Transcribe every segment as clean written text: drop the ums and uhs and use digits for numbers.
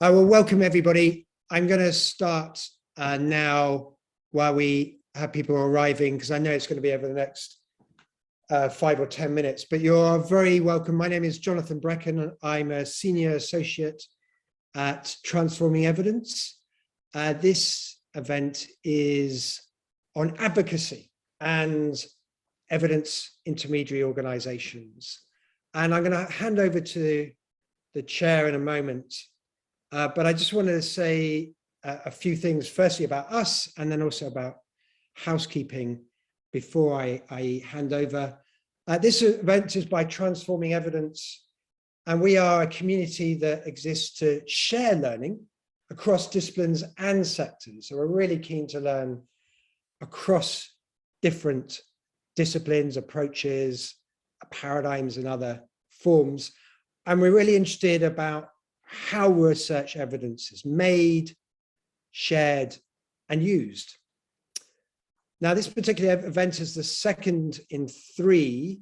I will welcome everybody. I'm going to start now while we have people arriving, because I know it's going to be over the next 5 or 10 minutes, but you're very welcome. My name is Jonathan Breckon, and I'm a senior associate at Transforming Evidence. This event is on advocacy and evidence intermediary organizations. And I'm going to hand over to the chair in a moment. But I just wanted to say a few things, firstly about us, and then also about housekeeping before I hand over. This event is by Transforming Evidence, and we are a community that exists to share learning across disciplines and sectors. So we're really keen to learn across different disciplines, approaches, paradigms, and other forms. And we're really interested about how research evidence is made, shared, and used. Now, this particular event is the second in 3,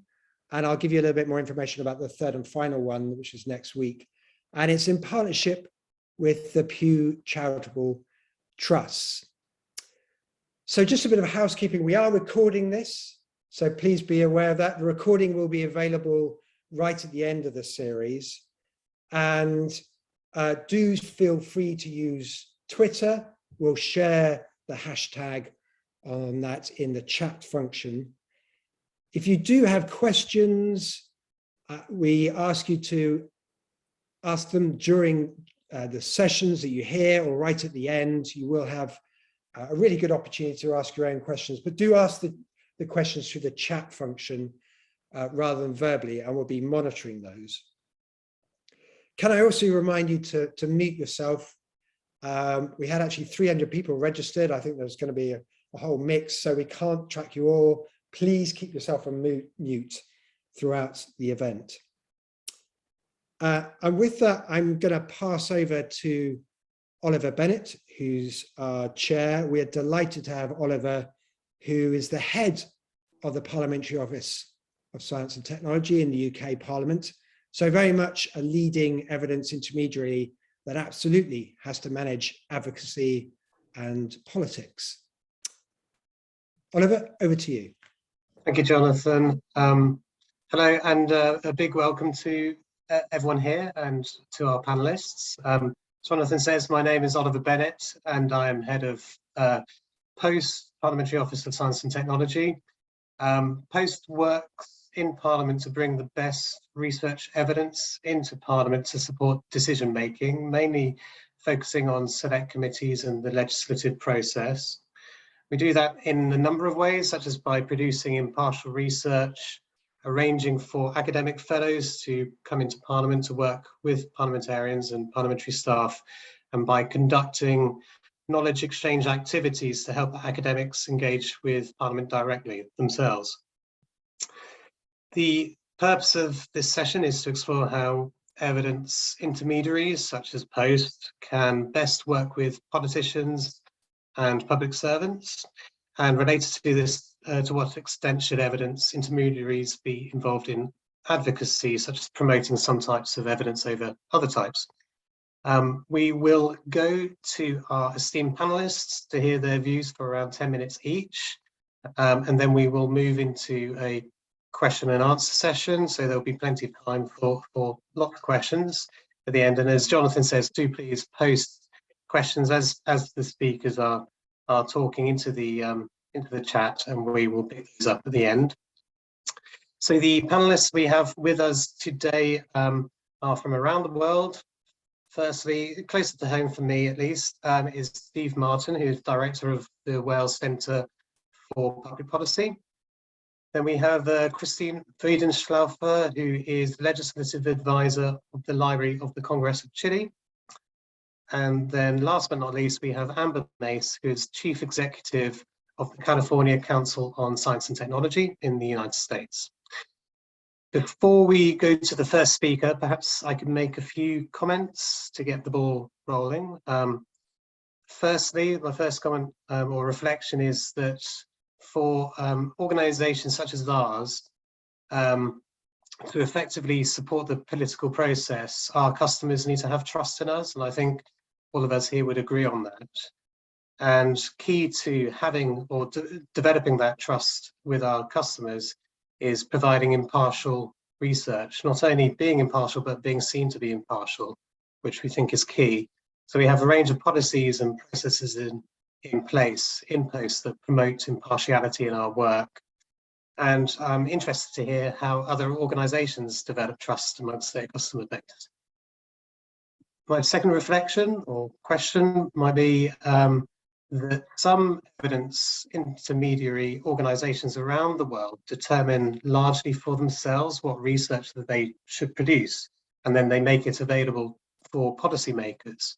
and I'll give you a little bit more information about the third and final one, which is next week. And it's in partnership with the Pew Charitable Trusts. So just a bit of housekeeping. We are recording this, so please be aware of that. The recording will be available right at the end of the series. And do feel free to use Twitter. We'll share the hashtag on that in the chat function. If you do have questions, we ask you to ask them during the sessions that you hear or right at the end. You will have a really good opportunity to ask your own questions, but do ask the questions through the chat function rather than verbally, and we'll be monitoring those. Can I also remind you to mute yourself? We had actually 300 people registered. I think there's going to be a whole mix, so we can't track you all. Please keep yourself on mute throughout the event. And with that, I'm going to pass over to Oliver Bennett, who's our chair. We are delighted to have Oliver, who is the head of the Parliamentary Office of Science and Technology in the UK Parliament. So very much a leading evidence intermediary that absolutely has to manage advocacy and politics. Oliver, over to you. Thank you, Jonathan. Hello, and a big welcome to everyone here and to our panelists. Jonathan says, my name is Oliver Bennett, and I am head of POST, Parliamentary Office of Science and Technology. POST works in Parliament to bring the best research evidence into Parliament to support decision making, mainly focusing on select committees and the legislative process. We do that in a number of ways, such as by producing impartial research, arranging for academic fellows to come into Parliament to work with parliamentarians and parliamentary staff, and by conducting knowledge exchange activities to help academics engage with Parliament directly themselves. The purpose of this session is to explore how evidence intermediaries, such as POST, can best work with politicians and public servants. And related to this, to what extent should evidence intermediaries be involved in advocacy, such as promoting some types of evidence over other types? We will go to our esteemed panelists to hear their views for around 10 minutes each. And then we will move into a question and answer session, so there'll be plenty of time for lots of questions at the end. And as Jonathan says, do please post questions as the speakers are talking into the chat, and we will pick these up at the end. So the panelists we have with us today are from around the world. Firstly, closer to home for me at least, is Steve Martin, who's director of the Wales Centre for Public Policy. Then we have Christine Weidenslaufer, who is legislative advisor of the Library of the Congreso of Chile. And then last but not least, we have Amber Mace, who is chief executive of the California Council on Science and Technology in the United States. Before we go to the first speaker, perhaps I could make a few comments to get the ball rolling. Firstly, my first comment or reflection is that for organizations such as ours, to effectively support the political process, our customers need to have trust in us, and I think all of us here would agree on that. And key to having or developing that trust with our customers is providing impartial research, not only being impartial, but being seen to be impartial, which we think is key. So we have a range of policies and processes in place, in post, that promote impartiality in our work. And I'm interested to hear how other organisations develop trust amongst their customer base. My second reflection or question might be that some evidence intermediary organisations around the world determine largely for themselves what research that they should produce, and then they make it available for policymakers.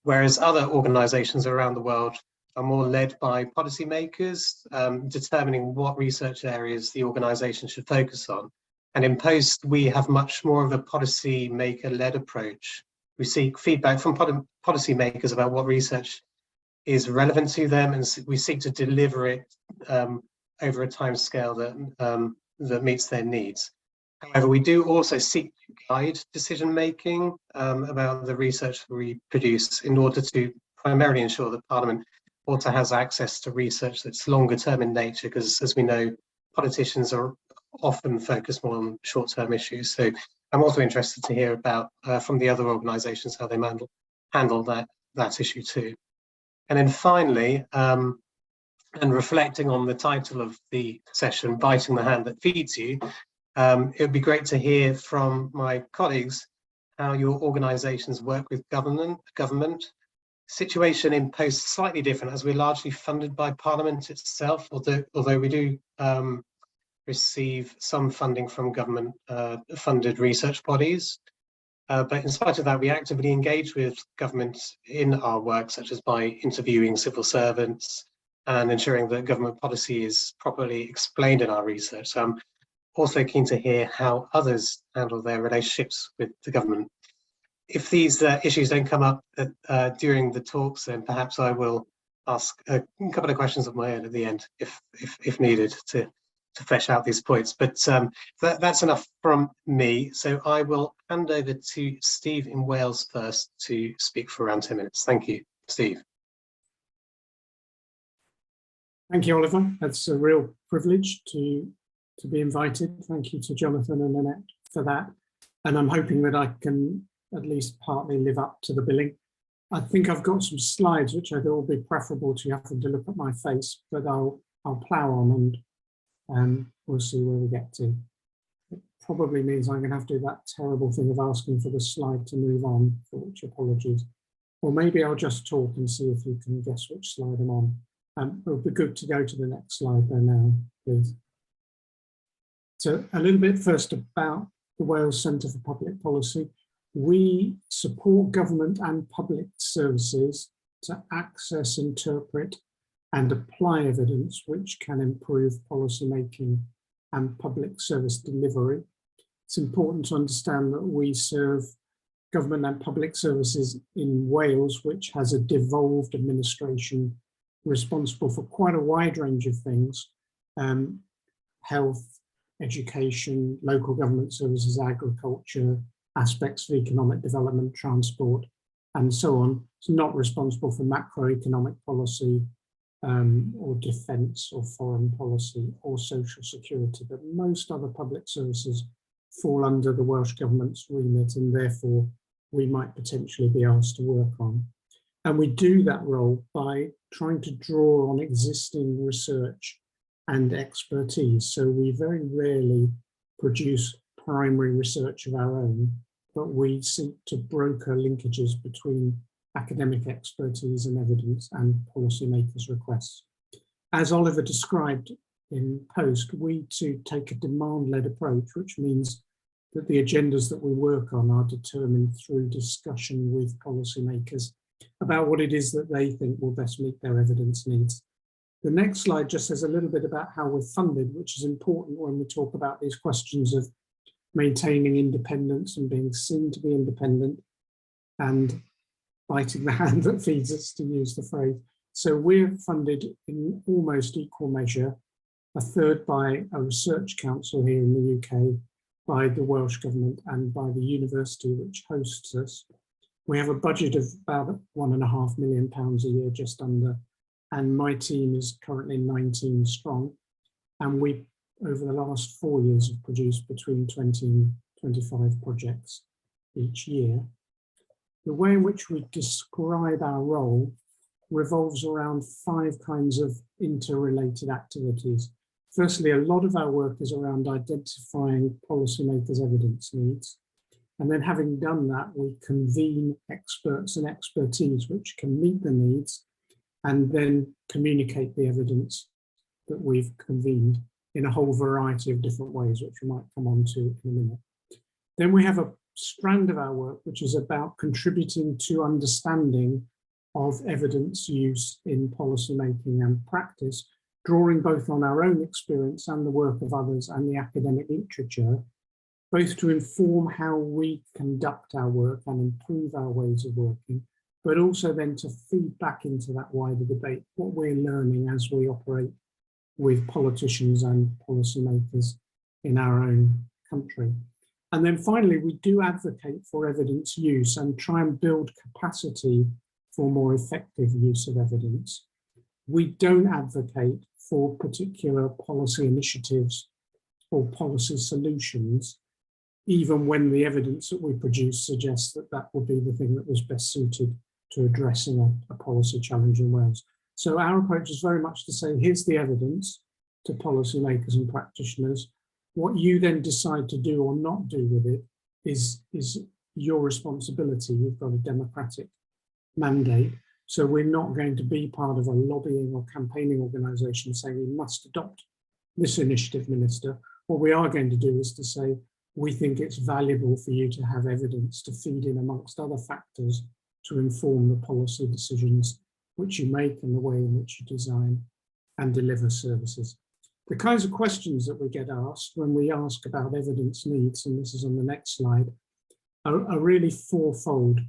Whereas other organisations around the world are more led by policymakers, determining what research areas the organisation should focus on. And in post, we have much more of a policymaker-led approach. We seek feedback from policymakers about what research is relevant to them, and we seek to deliver it over a time scale that meets their needs. However, we do also seek to guide decision-making about the research that we produce in order to primarily ensure that Parliament also has access to research that's longer term in nature, because as we know, politicians are often focused more on short-term issues. So I'm also interested to hear about from the other organisations how they handle that issue too. And then finally, and reflecting on the title of the session, Biting the Hand That Feeds You, it would be great to hear from my colleagues how your organisations work with government. Situation in post slightly different, as we're largely funded by Parliament itself, although we do receive some funding from government funded research bodies. But in spite of that, we actively engage with government in our work, such as by interviewing civil servants and ensuring that government policy is properly explained in our research. So I'm also keen to hear how others handle their relationships with the government. If these issues don't come up during the talks, then perhaps I will ask a couple of questions of my own at the end, if needed, to flesh out these points. But that's enough from me. So I will hand over to Steve in Wales first to speak for around 10 minutes. Thank you, Steve. Thank you, Oliver. That's a real privilege to be invited. Thank you to Jonathan and Annette for that. And I'm hoping that I can at least partly live up to the billing. I think I've got some slides which I thought would be preferable to having to look at my face, but I'll plough on and we'll see where we get to. It probably means I'm going to have to do that terrible thing of asking for the slide to move on, for which apologies. Or maybe I'll just talk and see if you can guess which slide I'm on. It would be good to go to the next slide there now, please. So a little bit first about the Wales Centre for Public Policy. We support government and public services to access, interpret and apply evidence which can improve policy making and public service delivery. It's important to understand that we serve government and public services in Wales, which has a devolved administration responsible for quite a wide range of things, health, education, local government services, agriculture, aspects of economic development, transport, and so on. It's not responsible for macroeconomic policy or defence or foreign policy or social security, but most other public services fall under the Welsh Government's remit, and therefore we might potentially be asked to work on. And we do that role by trying to draw on existing research and expertise. So we very rarely produce primary research of our own, but we seek to broker linkages between academic expertise and evidence and policymakers' requests. As Oliver described in post, we too take a demand-led approach, which means that the agendas that we work on are determined through discussion with policymakers about what it is that they think will best meet their evidence needs. The next slide just says a little bit about how we're funded, which is important when we talk about these questions of maintaining independence and being seen to be independent and biting the hand that feeds us, to use the phrase. So we're funded in almost equal measure a third by a research council here in the UK, by the Welsh Government and by the university which hosts us. We have a budget of about £1.5 million a year, just under, and my team is currently 19 strong. And we, over the last 4 years, have produced between 20 and 25 projects each year. The way in which we describe our role revolves around 5 kinds of interrelated activities. Firstly, a lot of our work is around identifying policymakers' evidence needs. And then having done that, we convene experts and expertise which can meet the needs and then communicate the evidence that we've convened in a whole variety of different ways, which we might come on to in a minute. Then we have a strand of our work which is about contributing to understanding of evidence use in policymaking and practice, drawing both on our own experience and the work of others and the academic literature, both to inform how we conduct our work and improve our ways of working, but also then to feed back into that wider debate what we're learning as we operate with politicians and policymakers in our own country. And then finally, we do advocate for evidence use and try and build capacity for more effective use of evidence. We don't advocate for particular policy initiatives or policy solutions, even when the evidence that we produce suggests that that would be the thing that was best suited to addressing a policy challenge in Wales. So our approach is very much to say, here's the evidence to policymakers and practitioners. What you then decide to do or not do with it is your responsibility. You've got a democratic mandate. So we're not going to be part of a lobbying or campaigning organisation saying we must adopt this initiative, Minister. What we are going to do is to say, we think it's valuable for you to have evidence to feed in amongst other factors to inform the policy decisions which you make and the way in which you design and deliver services. The kinds of questions that we get asked when we ask about evidence needs, and this is on the next slide, are really fourfold.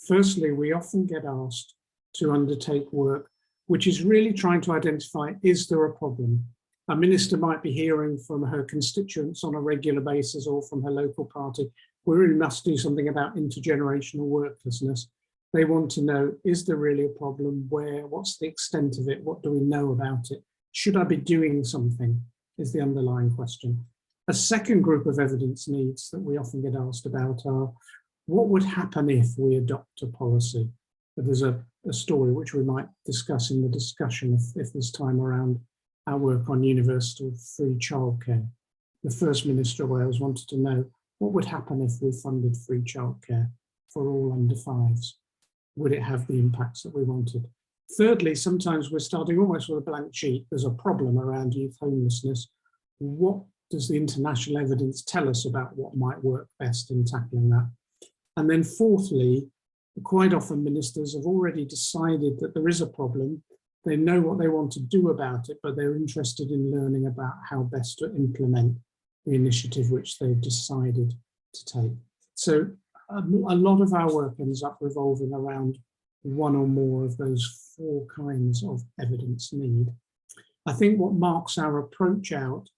Firstly, we often get asked to undertake work which is really trying to identify, is there a problem? A minister might be hearing from her constituents on a regular basis or from her local party, we really must do something about intergenerational worklessness. They want to know, is there really a problem? Where? What's the extent of it? What do we know about it? Should I be doing something? Is the underlying question. A second group of evidence needs that we often get asked about are, what would happen if we adopt a policy? But there's a story which we might discuss in the discussion if there's time around our work on universal free childcare. The First Minister of Wales wanted to know what would happen if we funded free childcare for all under 5s. Would it have the impacts that we wanted? Thirdly, sometimes we're starting almost with a blank sheet. There's a problem around youth homelessness. What does the international evidence tell us about what might work best in tackling that? And then fourthly, quite often ministers have already decided that there is a problem. They know what they want to do about it, but they're interested in learning about how best to implement the initiative which they've decided to take. So a lot of our work ends up revolving around one or more of those 4 kinds of evidence need. I think what marks our approach out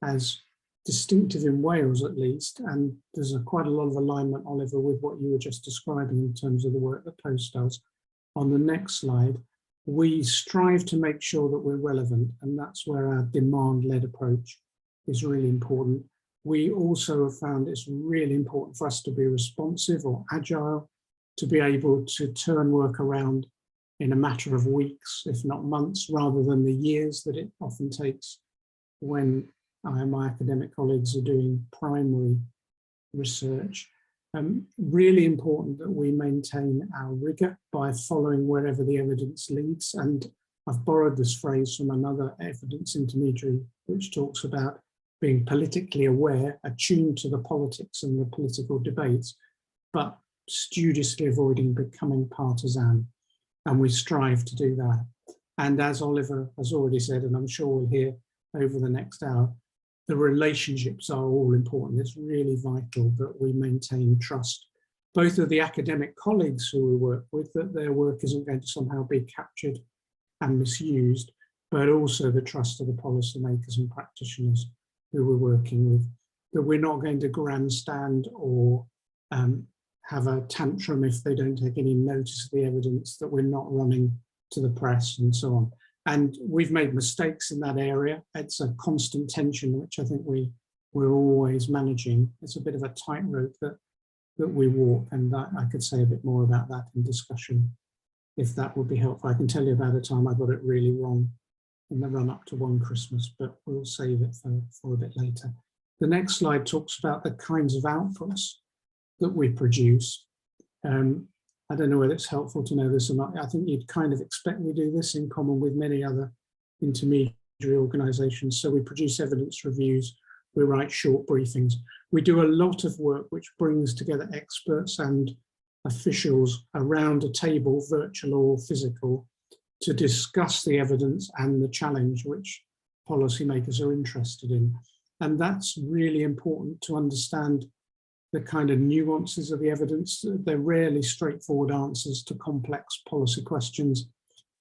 as distinctive in Wales, at least, and there's quite a lot of alignment, Oliver, with what you were just describing in terms of the work that Post does. On the next slide, we strive to make sure that we're relevant, and that's where our demand-led approach is really important. We also have found it's really important for us to be responsive or agile, to be able to turn work around in a matter of weeks, if not months, rather than the years that it often takes when I and my academic colleagues are doing primary research. Really important that we maintain our rigour by following wherever the evidence leads. And I've borrowed this phrase from another evidence intermediary, which talks about being politically aware, attuned to the politics and the political debates, but studiously avoiding becoming partisan. And we strive to do that. And as Oliver has already said, and I'm sure we'll hear over the next hour, the relationships are all important. It's really vital that we maintain trust, both of the academic colleagues who we work with, that their work isn't going to somehow be captured and misused, but also the trust of the policymakers and practitioners who we're working with, that we're not going to grandstand or have a tantrum if they don't take any notice of the evidence, that we're not running to the press and so on. And we've made mistakes in that area. It's a constant tension, which I think we're always managing. It's a bit of a tightrope that we walk, and I could say a bit more about that in discussion, if that would be helpful. I can tell you about a time I got it really wrong in the run up to one Christmas, but we'll save it for a bit later. The next slide talks about the kinds of outputs that we produce. I don't know whether it's helpful to know this or not. I think you'd kind of expect we do this in common with many other intermediary organisations. So we produce evidence reviews, we write short briefings. We do a lot of work which brings together experts and officials around a table, virtual or physical, to discuss the evidence and the challenge which policymakers are interested in. And that's really important to understand the kind of nuances of the evidence. They're rarely straightforward answers to complex policy questions,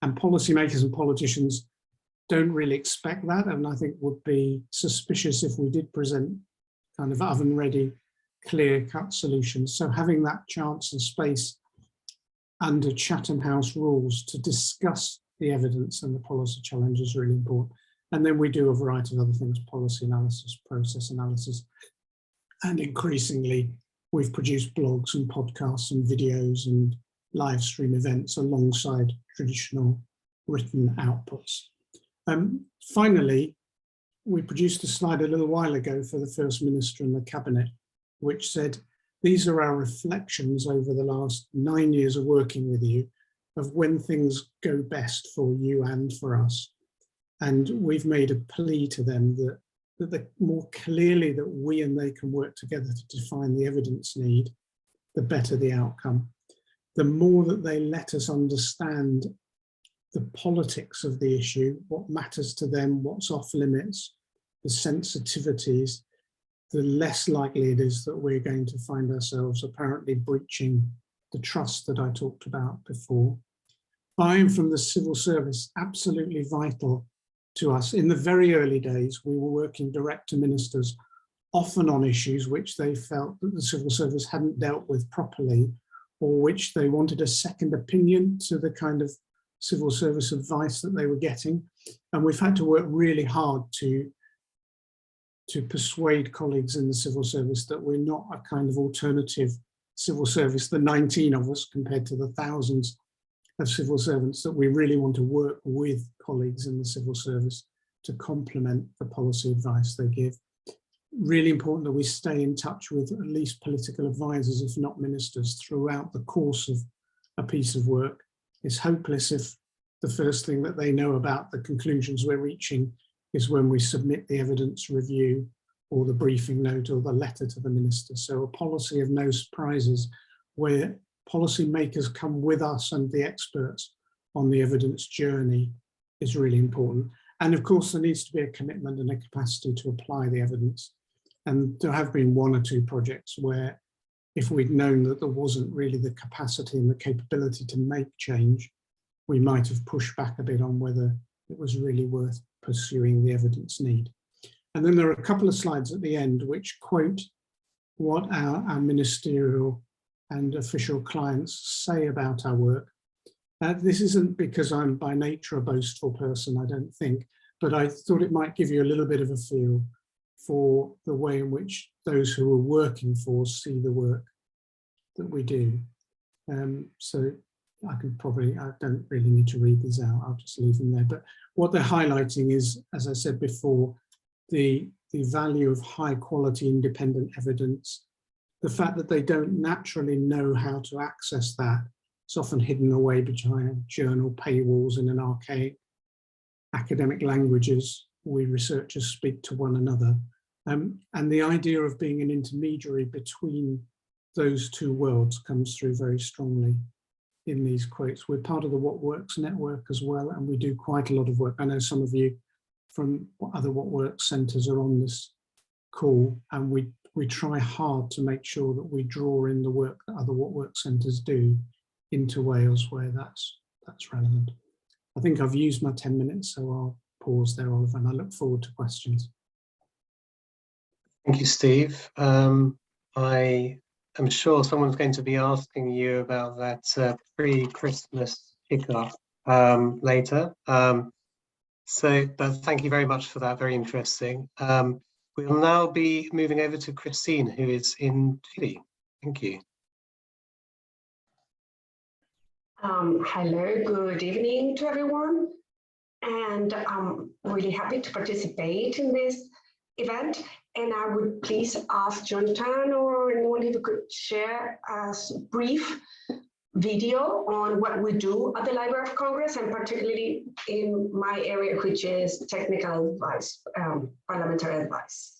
and policymakers and politicians don't really expect that, and I think would be suspicious if we did present kind of oven-ready, clear-cut solutions. So having that chance and space under Chatham House rules to discuss the evidence and the policy challenge is really important. And then we do a variety of other things: policy analysis, process analysis, and increasingly we've produced blogs and podcasts and videos and live stream events alongside traditional written outputs. Finally, we produced a slide a little while ago for the First Minister and the Cabinet, which said, these are our reflections over the last 9 years of working with you of when things go best for you and for us. And we've made a plea to them that the more clearly that we and they can work together to define the evidence need, the better the outcome. The more that they let us understand the politics of the issue, what matters to them, what's off limits, the sensitivities, the less likely it is that we're going to find ourselves apparently breaching the trust that I talked about before. Buy-in from the civil service, absolutely vital to us. In the very early days, we were working direct to ministers, often on issues which they felt that the civil service hadn't dealt with properly, or which they wanted a second opinion to the kind of civil service advice that they were getting. And we've had to work really hard to persuade colleagues in the civil service that we're not a kind of alternative civil service, the 19 of us compared to the thousands of civil servants, that we really want to work with colleagues in the civil service to complement the policy advice they give. Really important that we stay in touch with at least political advisors, if not ministers, throughout the course of a piece of work. It's hopeless if the first thing that they know about the conclusions we're reaching is when we submit the evidence review or the briefing note or the letter to the minister. So a policy of no surprises, where policymakers come with us and the experts on the evidence journey, is really important. And of course, there needs to be a commitment and a capacity to apply the evidence. And there have been one or two projects where, if we'd known that there wasn't really the capacity and the capability to make change, we might have pushed back a bit on whether it was really worth pursuing the evidence need. And then there are a couple of slides at the end which quote what our ministerial and official clients say about our work. This isn't because I'm by nature a boastful person, I don't think, but I thought it might give you a little bit of a feel for the way in which those who are working for us see the work that we do. So I don't really need to read these out, I'll just leave them there. But what they're highlighting is, as I said before, the value of high quality independent evidence, the fact that they don't naturally know how to access that. It's often hidden away behind journal paywalls in an archaic academic languages. We researchers speak to one another. And the idea of being an intermediary between those two worlds comes through very strongly in these quotes. We're part of the What Works network as well, and we do quite a lot of work. I know some of you from other What Works centres are on this call, and we try hard to make sure that we draw in the work that other What Works centres do into Wales where that's relevant. I think I've used my 10 minutes, so I'll pause there, Oliver, and I look forward to questions. Thank you, Steve. I am sure someone's going to be asking you about that pre-Christmas kickoff later. But thank you very much for that, very interesting. We will now be moving over to Christine, who is in Chile. Thank you. Hello, good evening to everyone. And I'm really happy to participate in this event. And I would please ask Jonathan or anyone if you could share a brief video on what we do at the Library of Congress, and particularly in my area, which is technical advice, parliamentary advice.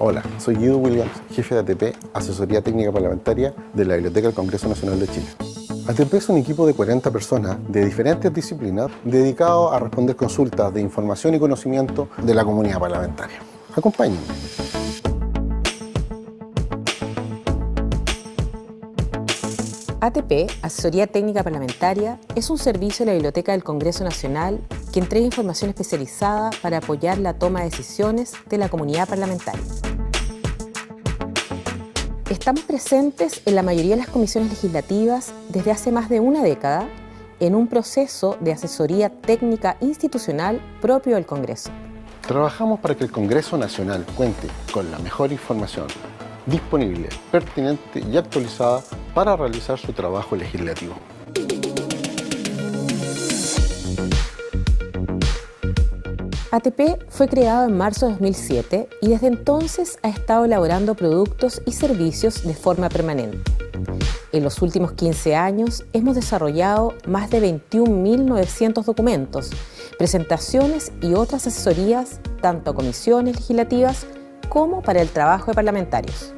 Hola, soy Guido Williams, jefe de ATP, Asesoría Técnica Parlamentaria de la Biblioteca del Congreso Nacional de Chile. ATP es un equipo de 40 personas de diferentes disciplinas dedicado a responder consultas de información y conocimiento de la comunidad parlamentaria. Acompáñenme. ATP, Asesoría Técnica Parlamentaria, es un servicio de la Biblioteca del Congreso Nacional que entrega información especializada para apoyar la toma de decisiones de la comunidad parlamentaria. Estamos presentes en la mayoría de las comisiones legislativas desde hace más de una década en un proceso de asesoría técnica institucional propio del Congreso. Trabajamos para que el Congreso Nacional cuente con la mejor información disponible, pertinente y actualizada para realizar su trabajo legislativo. ATP fue creado en marzo de 2007 y desde entonces ha estado elaborando productos y servicios de forma permanente. En los últimos 15 años hemos desarrollado más de 21.900 documentos, presentaciones y otras asesorías tanto a comisiones legislativas como para el trabajo de parlamentarios.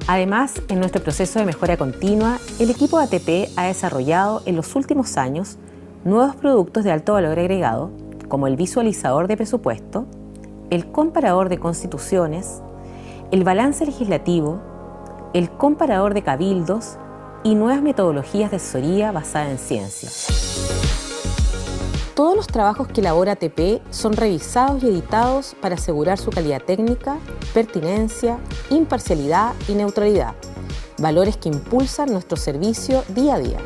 Además, en nuestro proceso de mejora continua, el equipo de ATP ha desarrollado en los últimos años nuevos productos de alto valor agregado, como el visualizador de presupuesto, el comparador de constituciones, el balance legislativo, el comparador de cabildos y nuevas metodologías de asesoría basada en ciencia. Todos los trabajos que elabora ATP son revisados y editados para asegurar su calidad técnica, pertinencia, imparcialidad y neutralidad, valores que impulsan nuestro servicio día a día.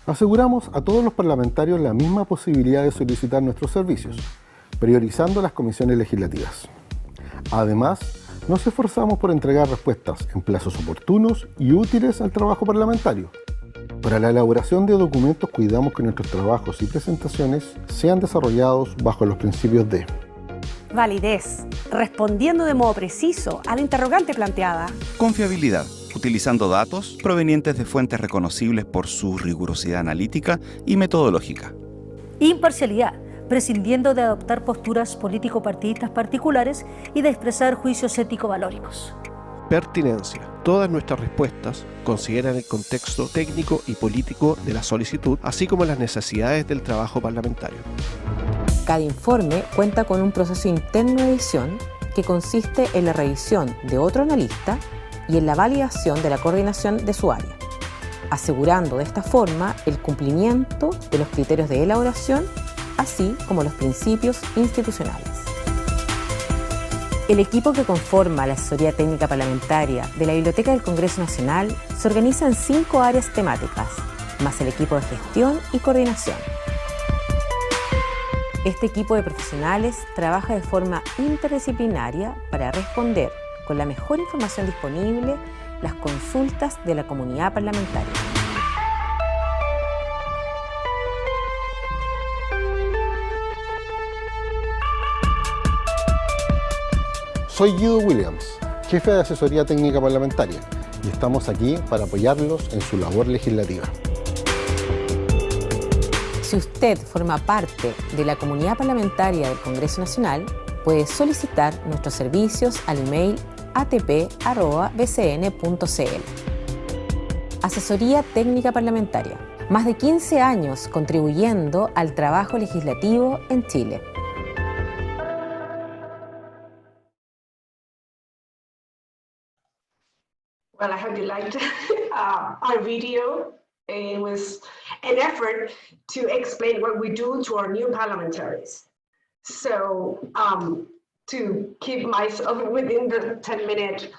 Aseguramos a todos los parlamentarios la misma posibilidad de solicitar nuestros servicios, priorizando las comisiones legislativas. Además, nos esforzamos por entregar respuestas en plazos oportunos y útiles al trabajo parlamentario. Para la elaboración de documentos cuidamos que nuestros trabajos y presentaciones sean desarrollados bajo los principios de validez, respondiendo de modo preciso a la interrogante planteada. Confiabilidad, utilizando datos provenientes de fuentes reconocibles por su rigurosidad analítica y metodológica. Imparcialidad, prescindiendo de adoptar posturas político-partidistas particulares y de expresar juicios ético-valóricos. Pertinencia. Todas nuestras respuestas consideran el contexto técnico y político de la solicitud, así como las necesidades del trabajo parlamentario. Cada informe cuenta con un proceso interno de edición que consiste en la revisión de otro analista y en la validación de la coordinación de su área, asegurando de esta forma el cumplimiento de los criterios de elaboración, así como los principios institucionales. El equipo que conforma la Asesoría Técnica Parlamentaria de la Biblioteca del Congreso Nacional se organiza en 5 áreas temáticas, más el equipo de gestión y coordinación. Este equipo de profesionales trabaja de forma interdisciplinaria para responder con la mejor información disponible las consultas de la comunidad parlamentaria. Soy Guido Williams, jefe de Asesoría Técnica Parlamentaria, y estamos aquí para apoyarlos en su labor legislativa. Si usted forma parte de la comunidad parlamentaria del Congreso Nacional, puede solicitar nuestros servicios al email atp@bcn.cl. Asesoría Técnica Parlamentaria. más de 15 años contribuyendo al trabajo legislativo en Chile. Well, I hope you liked our video. It was an effort to explain what we do to our new parliamentaries. So to keep myself within the 10 minutes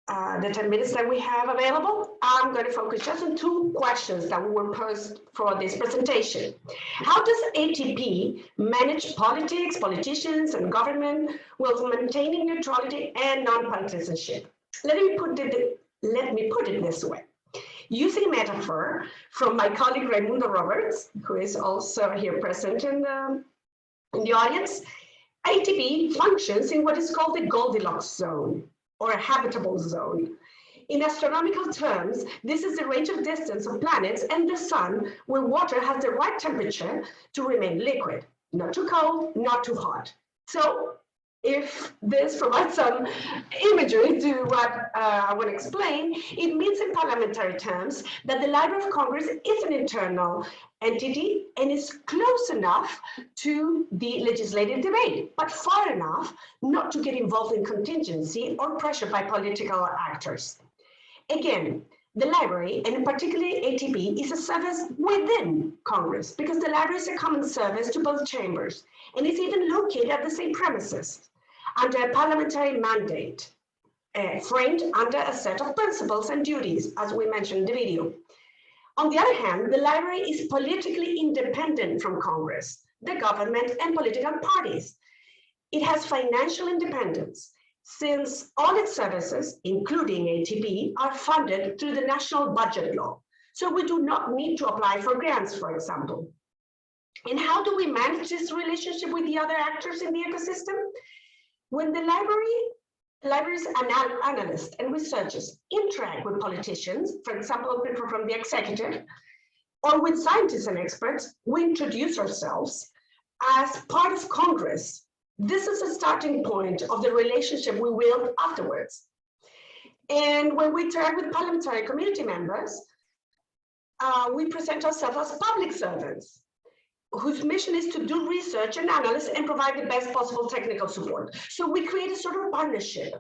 that we have available, I'm going to focus just on two questions that were posed for this presentation. How does ATP manage politics, politicians, and government while maintaining neutrality and non-partisanship? Let me put it this way. Using a metaphor from my colleague Raimundo Roberts, who is also here present in the audience, ATP functions in what is called the Goldilocks zone, or a habitable zone. In astronomical terms, this is the range of distance of planets and the sun where water has the right temperature to remain liquid, not too cold, not too hot. So if this provides some imagery to what I want to explain, it means in parliamentary terms that the Library of Congress is an internal entity and is close enough to the legislative debate, but far enough not to get involved in contingency or pressure by political actors. Again, the library, and particularly ATP, is a service within Congress because the library is a common service to both chambers and is even located at the same premises under a parliamentary mandate, framed under a set of principles and duties, as we mentioned in the video. On the other hand, the library is politically independent from Congress, the government, and political parties. It has financial independence, since all its services, including ATP, are funded through the national budget law. So we do not need to apply for grants, for example. And how do we manage this relationship with the other actors in the ecosystem? When the library's analysts and researchers interact with politicians, for example, people from the executive, or with scientists and experts, we introduce ourselves as part of Congress. This is a starting point of the relationship we build afterwards. And when we interact with parliamentary community members, we present ourselves as public servants, whose mission is to do research and analysis and provide the best possible technical support. So we create a sort of partnership.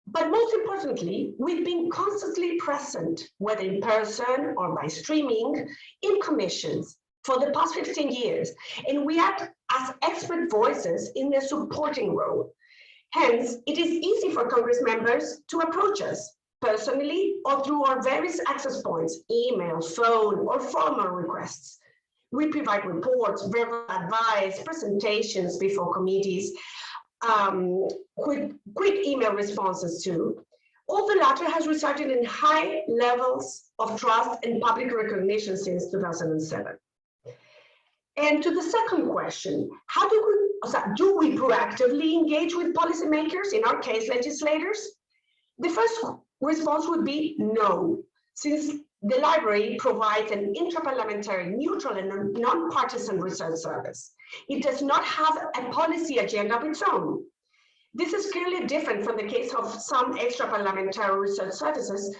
But most importantly, we've been constantly present, whether in person or by streaming, in commissions for the past 15 years. And we act as expert voices in a supporting role. Hence, it is easy for Congress members to approach us personally or through our various access points, email, phone, or formal requests. We provide reports, verbal advice, presentations before committees, quick email responses too. All the latter has resulted in high levels of trust and public recognition since 2007. And to the second question, how do we proactively engage with policymakers, in our case, legislators? The first response would be no, since the library provides an intraparliamentary, neutral, and non-partisan research service. It does not have a policy agenda of its own. This is clearly different from the case of some extra-parliamentary research services,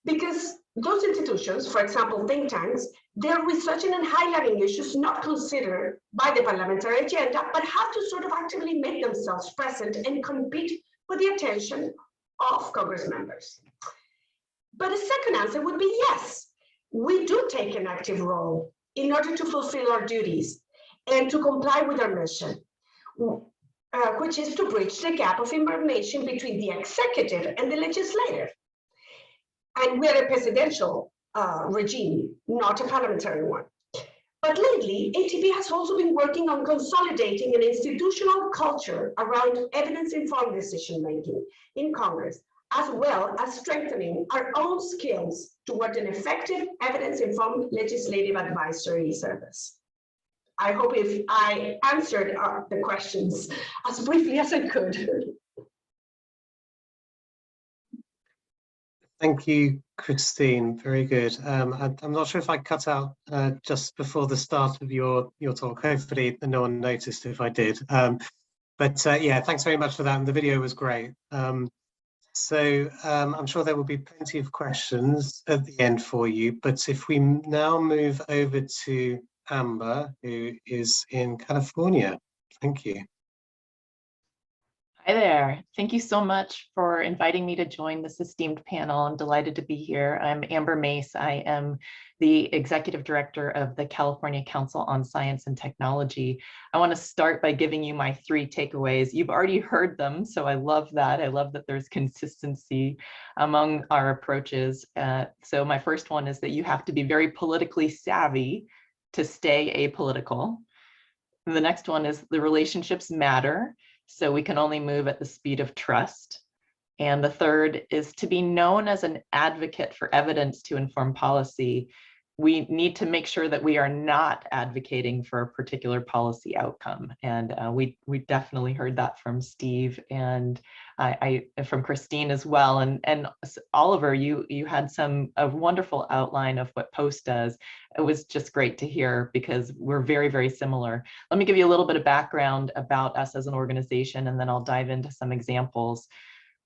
because those institutions, for example, think tanks, they're researching and highlighting issues not considered by the parliamentary agenda, but have to sort of actively make themselves present and compete for the attention of Congress members. But a second answer would be yes, we do take an active role in order to fulfill our duties and to comply with our mission, which is to bridge the gap of information between the executive and the legislative. And we're a presidential regime, not a parliamentary one. But lately, ATP has also been working on consolidating an institutional culture around evidence-informed decision-making in Congress, as well as strengthening our own skills toward an effective evidence-informed legislative advisory service. I hope if I answered the questions as briefly as I could. Thank you, Christine. Very good. I'm not sure if I cut out just before the start of your talk. Hopefully no one noticed if I did. But yeah, thanks very much for that. And the video was great. So I'm sure there will be plenty of questions at the end for you, but if we now move over to Amber, who is in California. Thank you. Hi there. Thank you so much for inviting me to join this esteemed panel. I'm delighted to be here. I'm Amber Mace. I am the Executive Director of the California Council on Science and Technology. I want to start by giving you my 3 takeaways. You've already heard them, so I love that. I love that there's consistency among our approaches. So my first one is that you have to be very politically savvy to stay apolitical. The next one is the relationships matter. So we can only move at the speed of trust. And the third is to be known as an advocate for evidence to inform policy. We need to make sure that we are not advocating for a particular policy outcome. And we definitely heard that from Steve and from Christine as well. And Oliver, you had a wonderful outline of what POST does. It was just great to hear because we're very, very similar. Let me give you a little bit of background about us as an organization, and then I'll dive into some examples.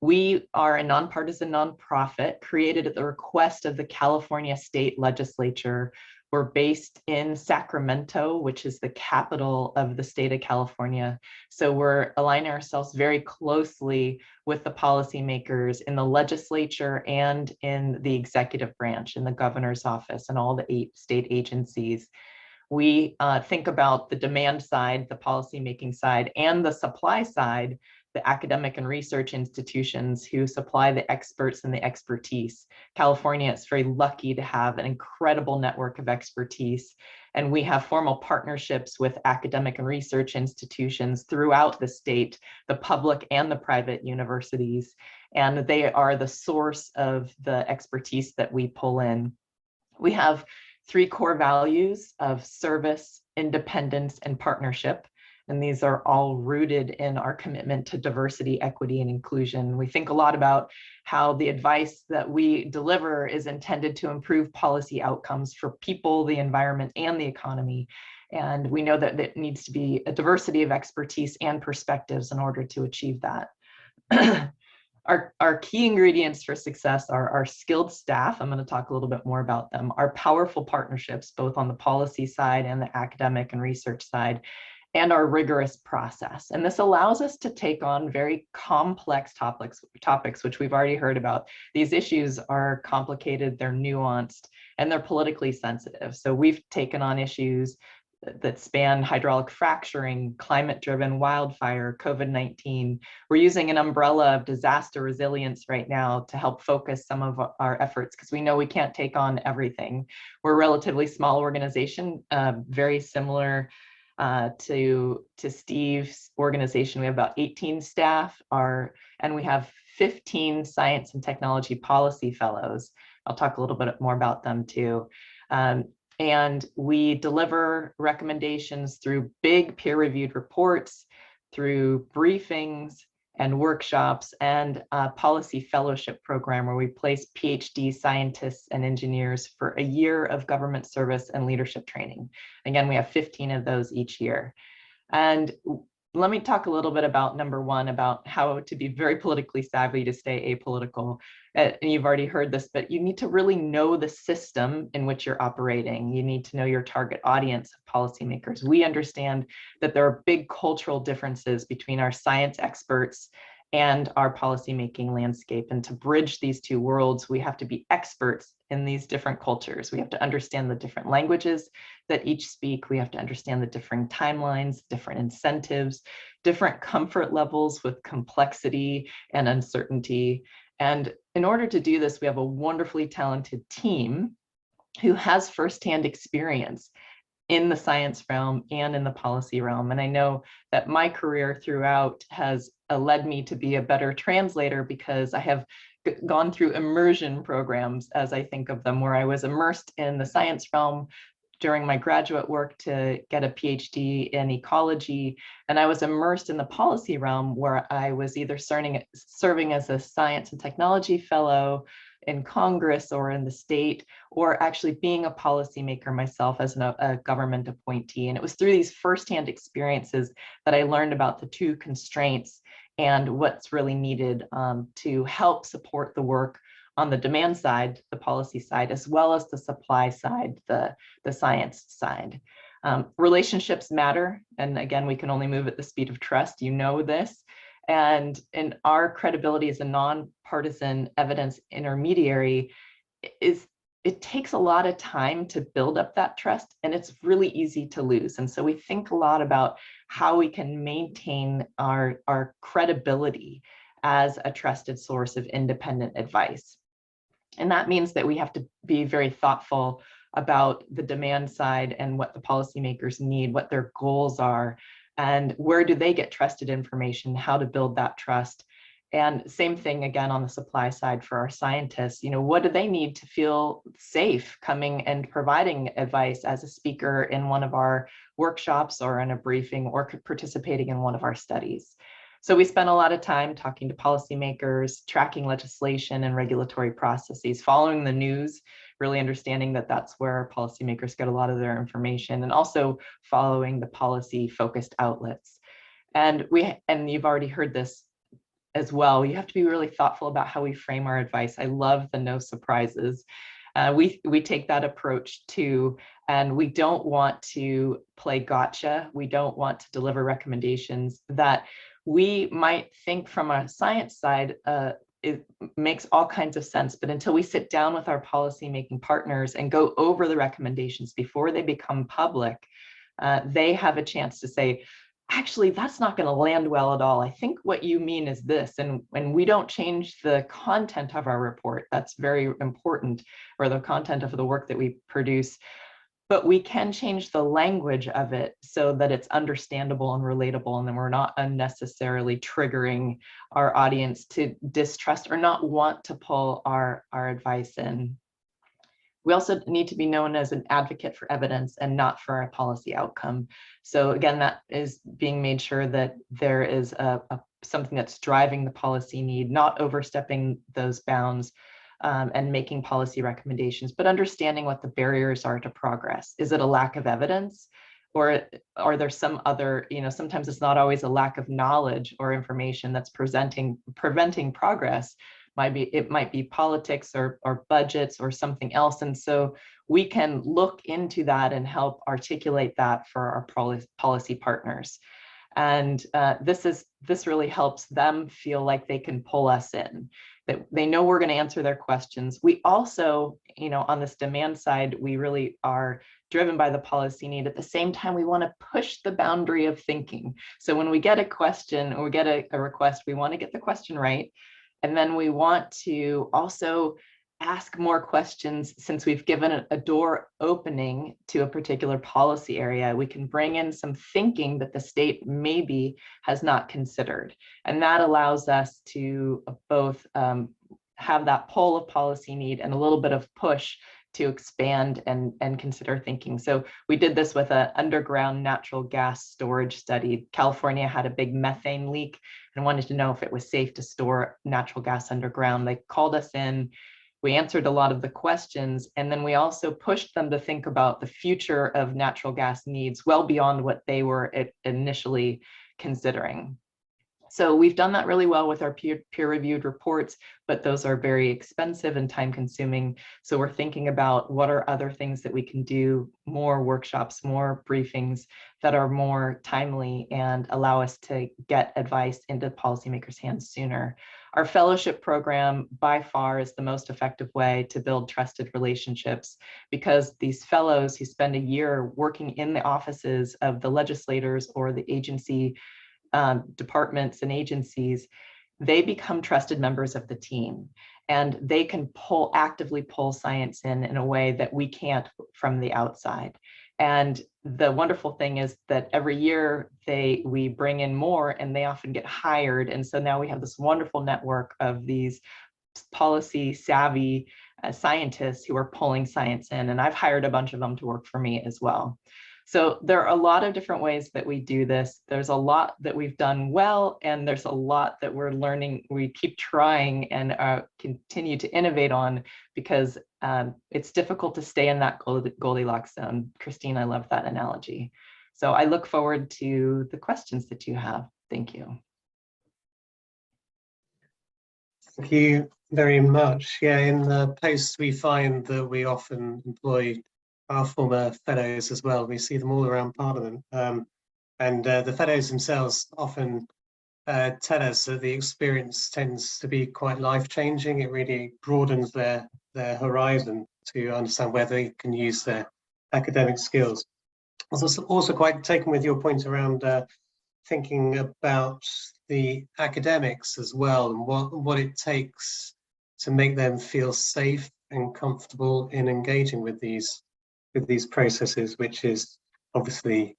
We are a nonpartisan nonprofit created at the request of the California State Legislature. We're based in Sacramento, which is the capital of the state of California. So we're aligning ourselves very closely with the policymakers in the legislature and in the executive branch, in the governor's office and all the 8 state agencies. We think about the demand side, the policymaking side, and the supply side, the academic and research institutions who supply the experts and the expertise. California is very lucky to have an incredible network of expertise, and we have formal partnerships with academic and research institutions throughout the state, the public and the private universities, and they are the source of the expertise that we pull in. We have 3 core values of service, independence, and partnership. And these are all rooted in our commitment to diversity, equity, and inclusion. We think a lot about how the advice that we deliver is intended to improve policy outcomes for people, the environment, and the economy. And we know that there needs to be a diversity of expertise and perspectives in order to achieve that. Our key ingredients for success are our skilled staff. I'm going to talk a little bit more about them. Our powerful partnerships, both on the policy side and the academic and research side, and our rigorous process. And this allows us to take on very complex topics, which we've already heard about. These issues are complicated, they're nuanced, and they're politically sensitive. So we've taken on issues that span hydraulic fracturing, climate-driven wildfire, COVID-19. We're using an umbrella of disaster resilience right now to help focus some of our efforts because we know we can't take on everything. We're a relatively small organization, very similar to Steve's organization. We have about 18 staff, and we have 15 science and technology policy fellows. I'll talk a little bit more about them too. And we deliver recommendations through big peer-reviewed reports, through briefings and workshops, and a policy fellowship program where we place PhD scientists and engineers for a year of government service and leadership training. Again, we have 15 of those each year. And let me talk a little bit about number 1, about how to be very politically savvy to stay apolitical. And you've already heard this, but you need to really know the system in which you're operating. You need to know your target audience of policymakers. We understand that there are big cultural differences between our science experts and our policymaking landscape. And to bridge these 2 worlds, we have to be experts in these different cultures. We have to understand the different languages that each speak. We have to understand the different timelines, different incentives, different comfort levels with complexity and uncertainty. And in order to do this, we have a wonderfully talented team who has firsthand experience in the science realm and in the policy realm. And I know that my career throughout has led me to be a better translator because I have gone through immersion programs, as I think of them, where I was immersed in the science realm during my graduate work to get a PhD in ecology. And I was immersed in the policy realm where I was either serving as a science and technology fellow in Congress or in the state, or actually being a policymaker myself as a government appointee. And it was through these firsthand experiences that I learned about the 2 constraints and what's really needed to help support the work on the demand side, the policy side, as well as the supply side, the science side. Relationships matter. And again, we can only move at the speed of trust. You know this. And in our credibility as a nonpartisan evidence intermediary, it takes a lot of time to build up that trust, and it's really easy to lose. And so we think a lot about how we can maintain our credibility as a trusted source of independent advice. And that means that we have to be very thoughtful about the demand side and what the policymakers need, what their goals are, and where do they get trusted information, how to build that trust. And same thing again on the supply side for our scientists, what do they need to feel safe coming and providing advice as a speaker in one of our workshops or in a briefing or participating in one of our studies. So we spent a lot of time talking to policymakers, tracking legislation and regulatory processes, following the news, really understanding that that's where policymakers get a lot of their information, and also following the policy-focused outlets. And you've already heard this as well, you have to be really thoughtful about how we frame our advice. I love the no surprises. We take that approach too, and we don't want to play gotcha. We don't want to deliver recommendations that we might think from a science side, it makes all kinds of sense, but until we sit down with our policy-making partners and go over the recommendations before they become public, they have a chance to say, actually, that's not going to land well at all. I think what you mean is this, and we don't change the content of our report. That's very important, or the content of the work that we produce. But we can change the language of it so that it's understandable and relatable, and then we're not unnecessarily triggering our audience to distrust or not want to pull our advice in. We also need to be known as an advocate for evidence and not for a policy outcome. So again, that is being made sure that there is something that's driving the policy need, not overstepping those bounds, and making policy recommendations, but understanding what the barriers are to progress. Is it a lack of evidence, or are there some other, sometimes it's not always a lack of knowledge or information that's preventing progress. It might be politics or budgets or something else. And so we can look into that and help articulate that for our policy partners. And this really helps them feel like they can pull us in, that they know we're going to answer their questions. We also, on this demand side, we really are driven by the policy need. At the same time, we want to push the boundary of thinking. So when we get a question or we get a request, we want to get the question right. And then we want to also ask more questions. Since we've given a door opening to a particular policy area, we can bring in some thinking that the state maybe has not considered. And that allows us to both have that pull of policy need and a little bit of push to expand and consider thinking. So we did this with an underground natural gas storage study. California had a big methane leak and wanted to know if it was safe to store natural gas underground. They called us in, we answered a lot of the questions, and then we also pushed them to think about the future of natural gas needs well beyond what they were initially considering. So we've done that really well with our peer-reviewed reports, but those are very expensive and time-consuming. So we're thinking about what are other things that we can do, more workshops, more briefings that are more timely and allow us to get advice into policymakers' hands sooner. Our fellowship program by far is the most effective way to build trusted relationships, because these fellows who spend a year working in the offices of the legislators or the agency departments and agencies, they become trusted members of the team, and they can actively pull science in a way that we can't from the outside. And the wonderful thing is that every year we bring in more, and they often get hired. And so now we have this wonderful network of these policy savvy scientists who are pulling science in, and I've hired a bunch of them to work for me as well. So there are a lot of different ways that we do this. There's a lot that we've done well, and there's a lot that we're learning. We keep trying and continue to innovate on, because it's difficult to stay in that Goldilocks zone. Christine, I love that analogy. So I look forward to the questions that you have. Thank you. Thank you very much. Yeah, in the posts we find that we often employ our former fellows as well. We see them all around Parliament. And the fellows themselves often tell us that the experience tends to be quite life-changing. It really broadens their horizon to understand where they can use their academic skills. I was also quite taken with your point around thinking about the academics as well, and what it takes to make them feel safe and comfortable in engaging with these processes, which is obviously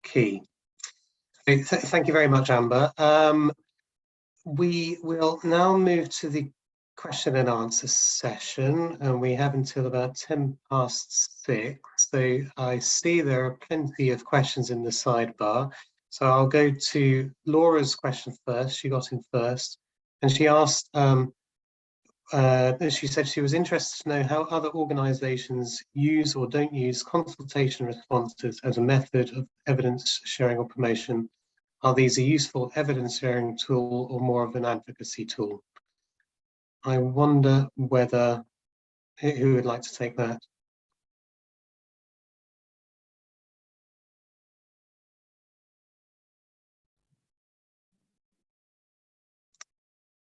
key. Thank you very much, Amber. We will now move to the question and answer session, and we have until about 6:10. So I see there are plenty of questions in the sidebar. So I'll go to Laura's question first. She got in first, and she asked, she said she was interested to know how other organizations use or don't use consultation responses as a method of evidence sharing or promotion. Are these a useful evidence sharing tool or more of an advocacy tool? I wonder whether, who would like to take that?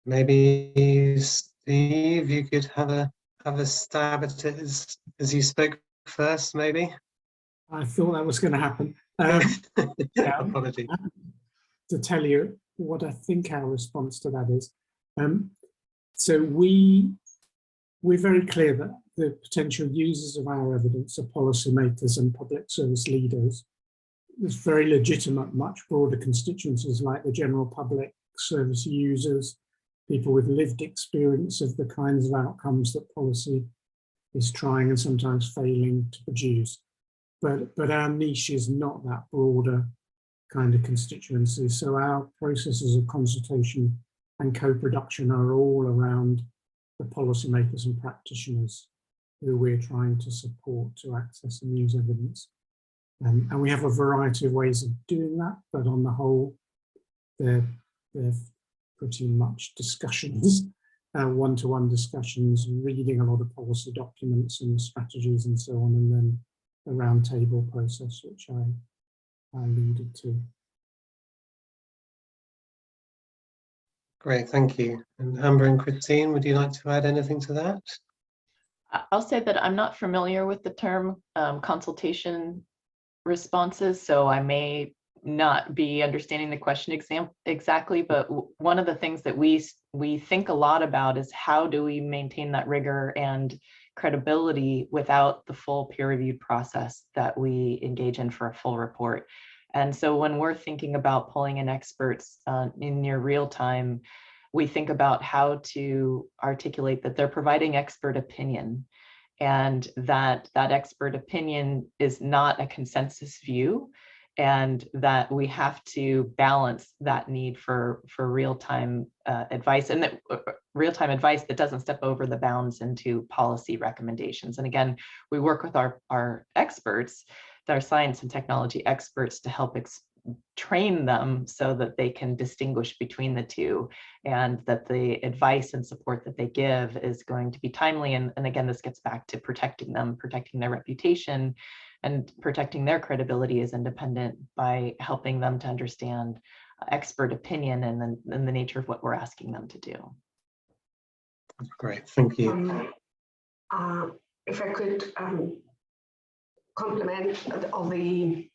Maybe Steve, you could have a stab at it as you spoke first, maybe. I thought that was going to happen. Apologies. To tell you what I think our response to that is. So we're very clear that the potential users of our evidence are policymakers and public service leaders. There's very legitimate, much broader constituencies like the general public, service users, people with lived experience of the kinds of outcomes that policy is trying and sometimes failing to produce. But our niche is not that broader kind of constituency. So our processes of consultation and co-production are all around the policymakers and practitioners who we're trying to support to access and use evidence. And we have a variety of ways of doing that, but on the whole, they're pretty much discussions, one-to-one discussions, reading a lot of policy documents and strategies and so on, and then the roundtable process, which I alluded to. Great, thank you. And Amber and Christine, would you like to add anything to that? I'll say that I'm not familiar with the term consultation responses, so I may not be understanding the question exactly, but one of the things that we think a lot about is how do we maintain that rigor and credibility without the full peer-reviewed process that we engage in for a full report. And so when we're thinking about pulling in experts in near real time, we think about how to articulate that they're providing expert opinion, and that expert opinion is not a consensus view, and that we have to balance that need for real-time advice, and that real-time advice that doesn't step over the bounds into policy recommendations. And again, we work with our experts, our science and technology experts, to help train them so that they can distinguish between the two, and that the advice and support that they give is going to be timely. And again, this gets back to protecting them, protecting their reputation, and protecting their credibility as independent by helping them to understand expert opinion and the nature of what we're asking them to do. Great, thank you. If I could complement all the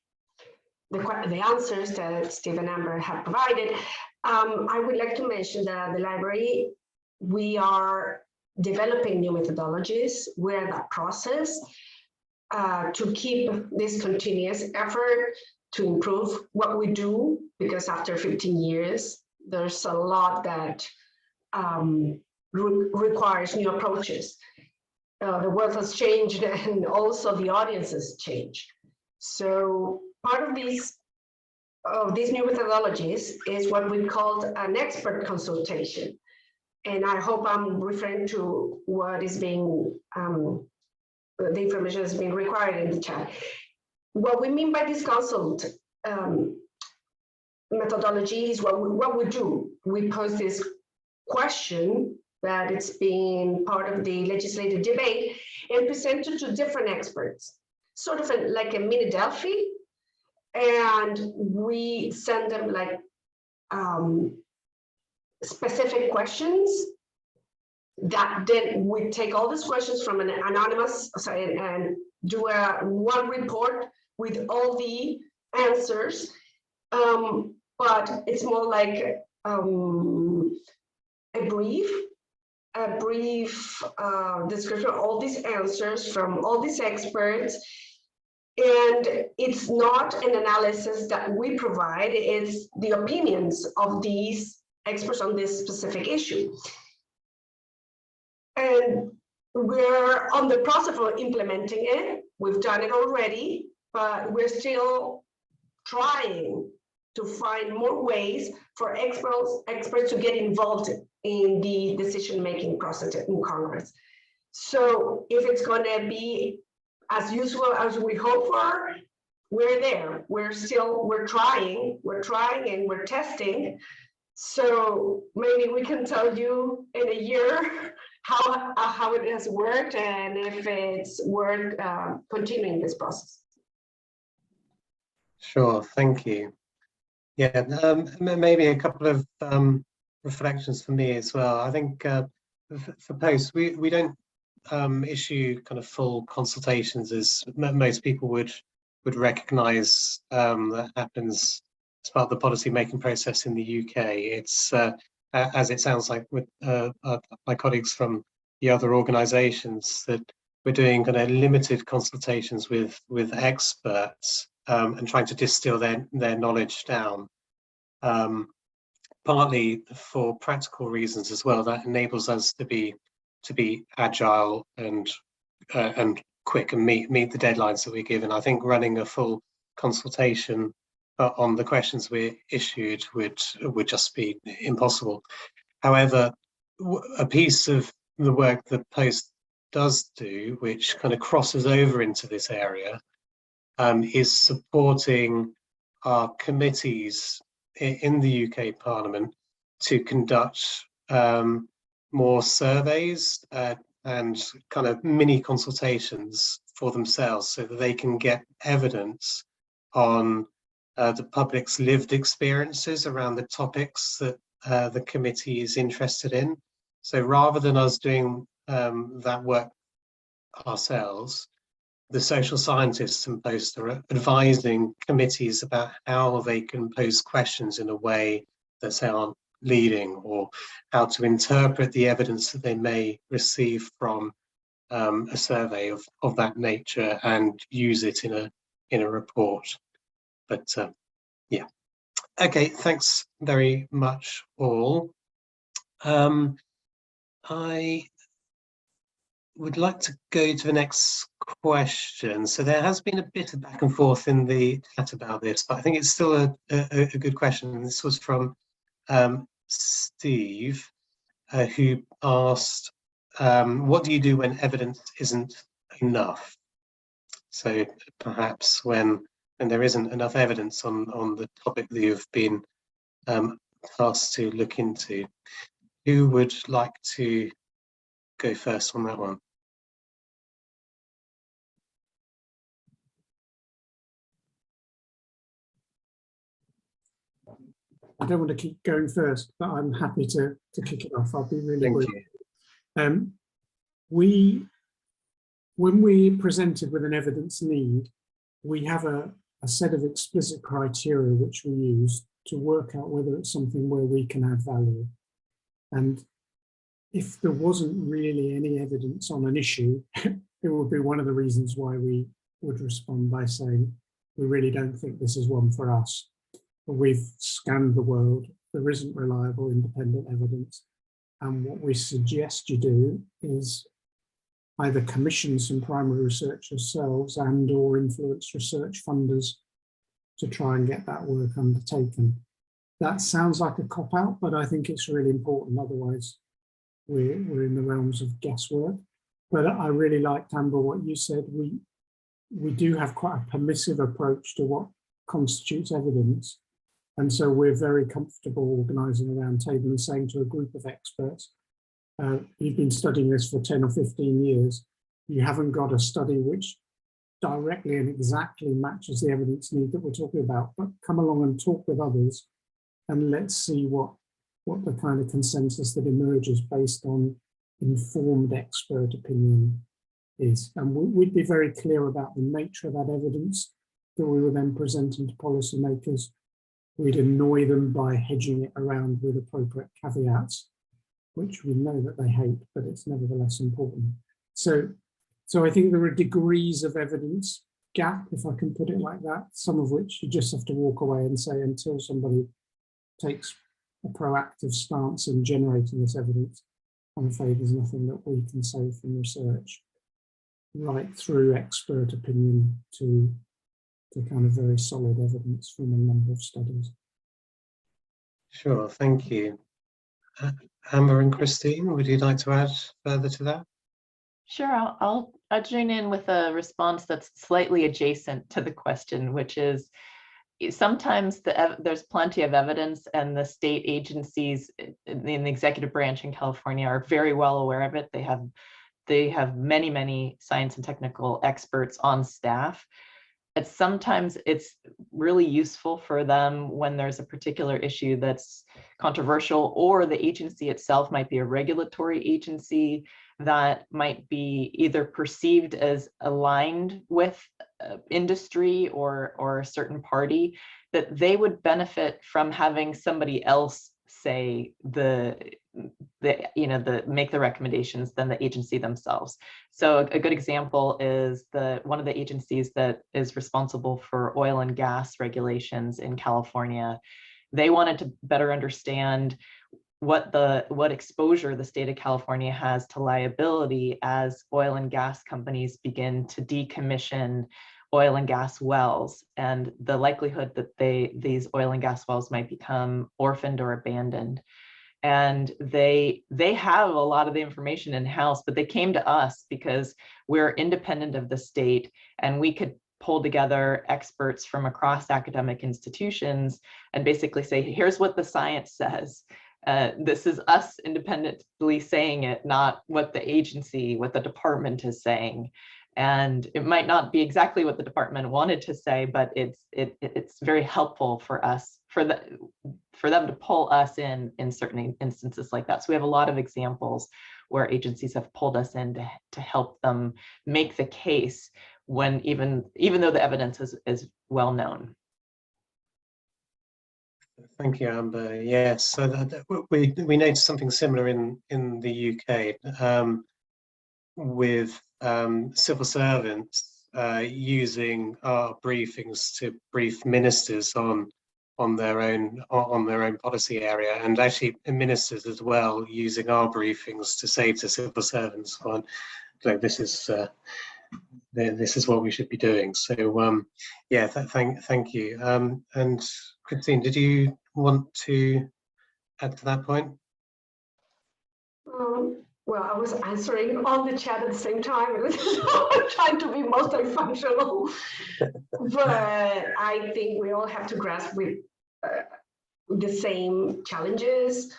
answers that Steve and Amber have provided, I would like to mention that the library, we are developing new methodologies. We're in that process to keep this continuous effort to improve what we do, because after 15 years, there's a lot that requires new approaches. The world has changed, and also the audiences change. So part of these new methodologies is what we called an expert consultation. And I hope I'm referring to what is being, the information is being required in the chat. What we mean by this consult methodology is what we do. We post this question that it's been part of the legislative debate and presented to different experts, sort of like a mini Delphi. And we send them like specific questions that then we take all these questions from an anonymous, and do one report with all the answers. But it's more like a brief description of all these answers from all these experts. And it's not an analysis that we provide, it's the opinions of these experts on this specific issue. And we're on the process of implementing it. We've done it already, but we're still trying to find more ways for experts to get involved in the decision-making process in Congress. So if it's going to be as useful as we hope for, we're there. We're trying and we're testing. So maybe we can tell you in a year how it has worked and if it's worth continuing this process. Sure, thank you. Yeah, maybe a couple of reflections for me as well. I think for posts, we don't issue kind of full consultations as most people would recognise that happens as part of the policy making process in the UK. It's as it sounds like with my colleagues from the other organisations, that we're doing kind of limited consultations with experts and trying to distill their knowledge down. Partly for practical reasons as well, that enables us to be agile and quick and meet the deadlines that we're given. I think running a full consultation on the questions we issued would just be impossible. However, a piece of the work that Post does do, which kind of crosses over into this area, is supporting our committees in the UK Parliament to conduct more surveys and kind of mini consultations for themselves, so that they can get evidence on the public's lived experiences around the topics that the committee is interested in. So rather than us doing that work ourselves, the social scientists and Post are advising committees about how they can pose questions in a way that, say, aren't leading, or how to interpret the evidence that they may receive from a survey of that nature and use it in a report. But yeah, okay, thanks very much all. I would like to go to the next question. So there has been a bit of back and forth in the chat about this, but I think it's still a good question. This was from Steve, who asked, what do you do when evidence isn't enough? So perhaps when there isn't enough evidence on the topic that you've been asked to look into. Who would like to go first on that one? I don't want to keep going first, but I'm happy to kick it off. I'll be really brief. When we presented with an evidence need, we have a set of explicit criteria which we use to work out whether it's something where we can add value. And if there wasn't really any evidence on an issue, it would be one of the reasons why we would respond by saying, we really don't think this is one for us. But we've scanned the world, there isn't reliable independent evidence. And what we suggest you do is either commission some primary research yourselves and or influence research funders to try and get that work undertaken. That sounds like a cop-out, but I think it's really important. Otherwise, we're in the realms of guesswork. But I really liked, Amber, what you said. We do have quite a permissive approach to what constitutes evidence. And so we're very comfortable organising a round table and saying to a group of experts, you've been studying this for 10 or 15 years, you haven't got a study which directly and exactly matches the evidence need that we're talking about, but come along and talk with others and let's see what the kind of consensus that emerges based on informed expert opinion is. And we'd be very clear about the nature of that evidence that we were then presenting to policymakers. We'd annoy them by hedging it around with appropriate caveats, which we know that they hate, but it's nevertheless important. So I think there are degrees of evidence gap, if I can put it like that, some of which you just have to walk away and say, until somebody takes a proactive stance in generating this evidence, I'm afraid there's nothing that we can say from research, right through expert opinion to kind of very solid evidence from a number of studies. Sure, thank you. Amber and Christine, would you like to add further to that? Sure, I'll join in with a response that's slightly adjacent to the question, which is sometimes there's plenty of evidence and the state agencies in the executive branch in California are very well aware of it. They have many, many science and technical experts on staff. And sometimes it's really useful for them when there's a particular issue that's controversial, or the agency itself might be a regulatory agency that might be either perceived as aligned with industry or a certain party, that they would benefit from having somebody else say make the recommendations than the agency themselves. So a good example is one of the agencies that is responsible for oil and gas regulations in California. They wanted to better understand what exposure the state of California has to liability as oil and gas companies begin to decommission oil and gas wells, and the likelihood that these oil and gas wells might become orphaned or abandoned. And they have a lot of the information in-house, but they came to us because we're independent of the state and we could pull together experts from across academic institutions and basically say, here's what the science says. This is us independently saying it, not what the department is saying. And it might not be exactly what the department wanted to say, but it's very helpful for us, for them to pull us in certain instances like that. So we have a lot of examples where agencies have pulled us in to help them make the case when even though the evidence is well known. Thank you, Amber. Yes, so we noticed something similar in the UK with civil servants using our briefings to brief ministers on their own policy area, and actually ministers as well using our briefings to say to civil servants, "Look, this is what we should be doing." So yeah, thank you. And Christine, did you want to add to that point? Well, I was answering on the chat at the same time. I'm trying to be multifunctional. But I think we all have to grasp with the same challenges.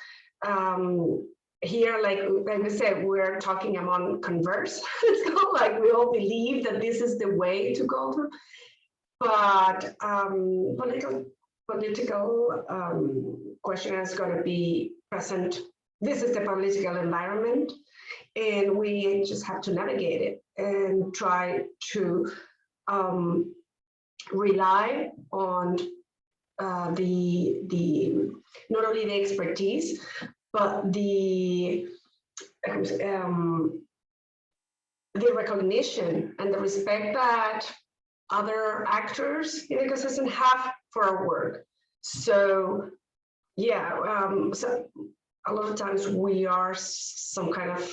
Here, like we said, we're talking among converse. It's not like we all believe that this is the way to go through. But political question is going to be present. This is the political environment, and we just have to navigate it and try to rely on the not only the expertise, but the recognition and the respect that other actors in the ecosystem have for our work. So yeah, so a lot of times we are some kind of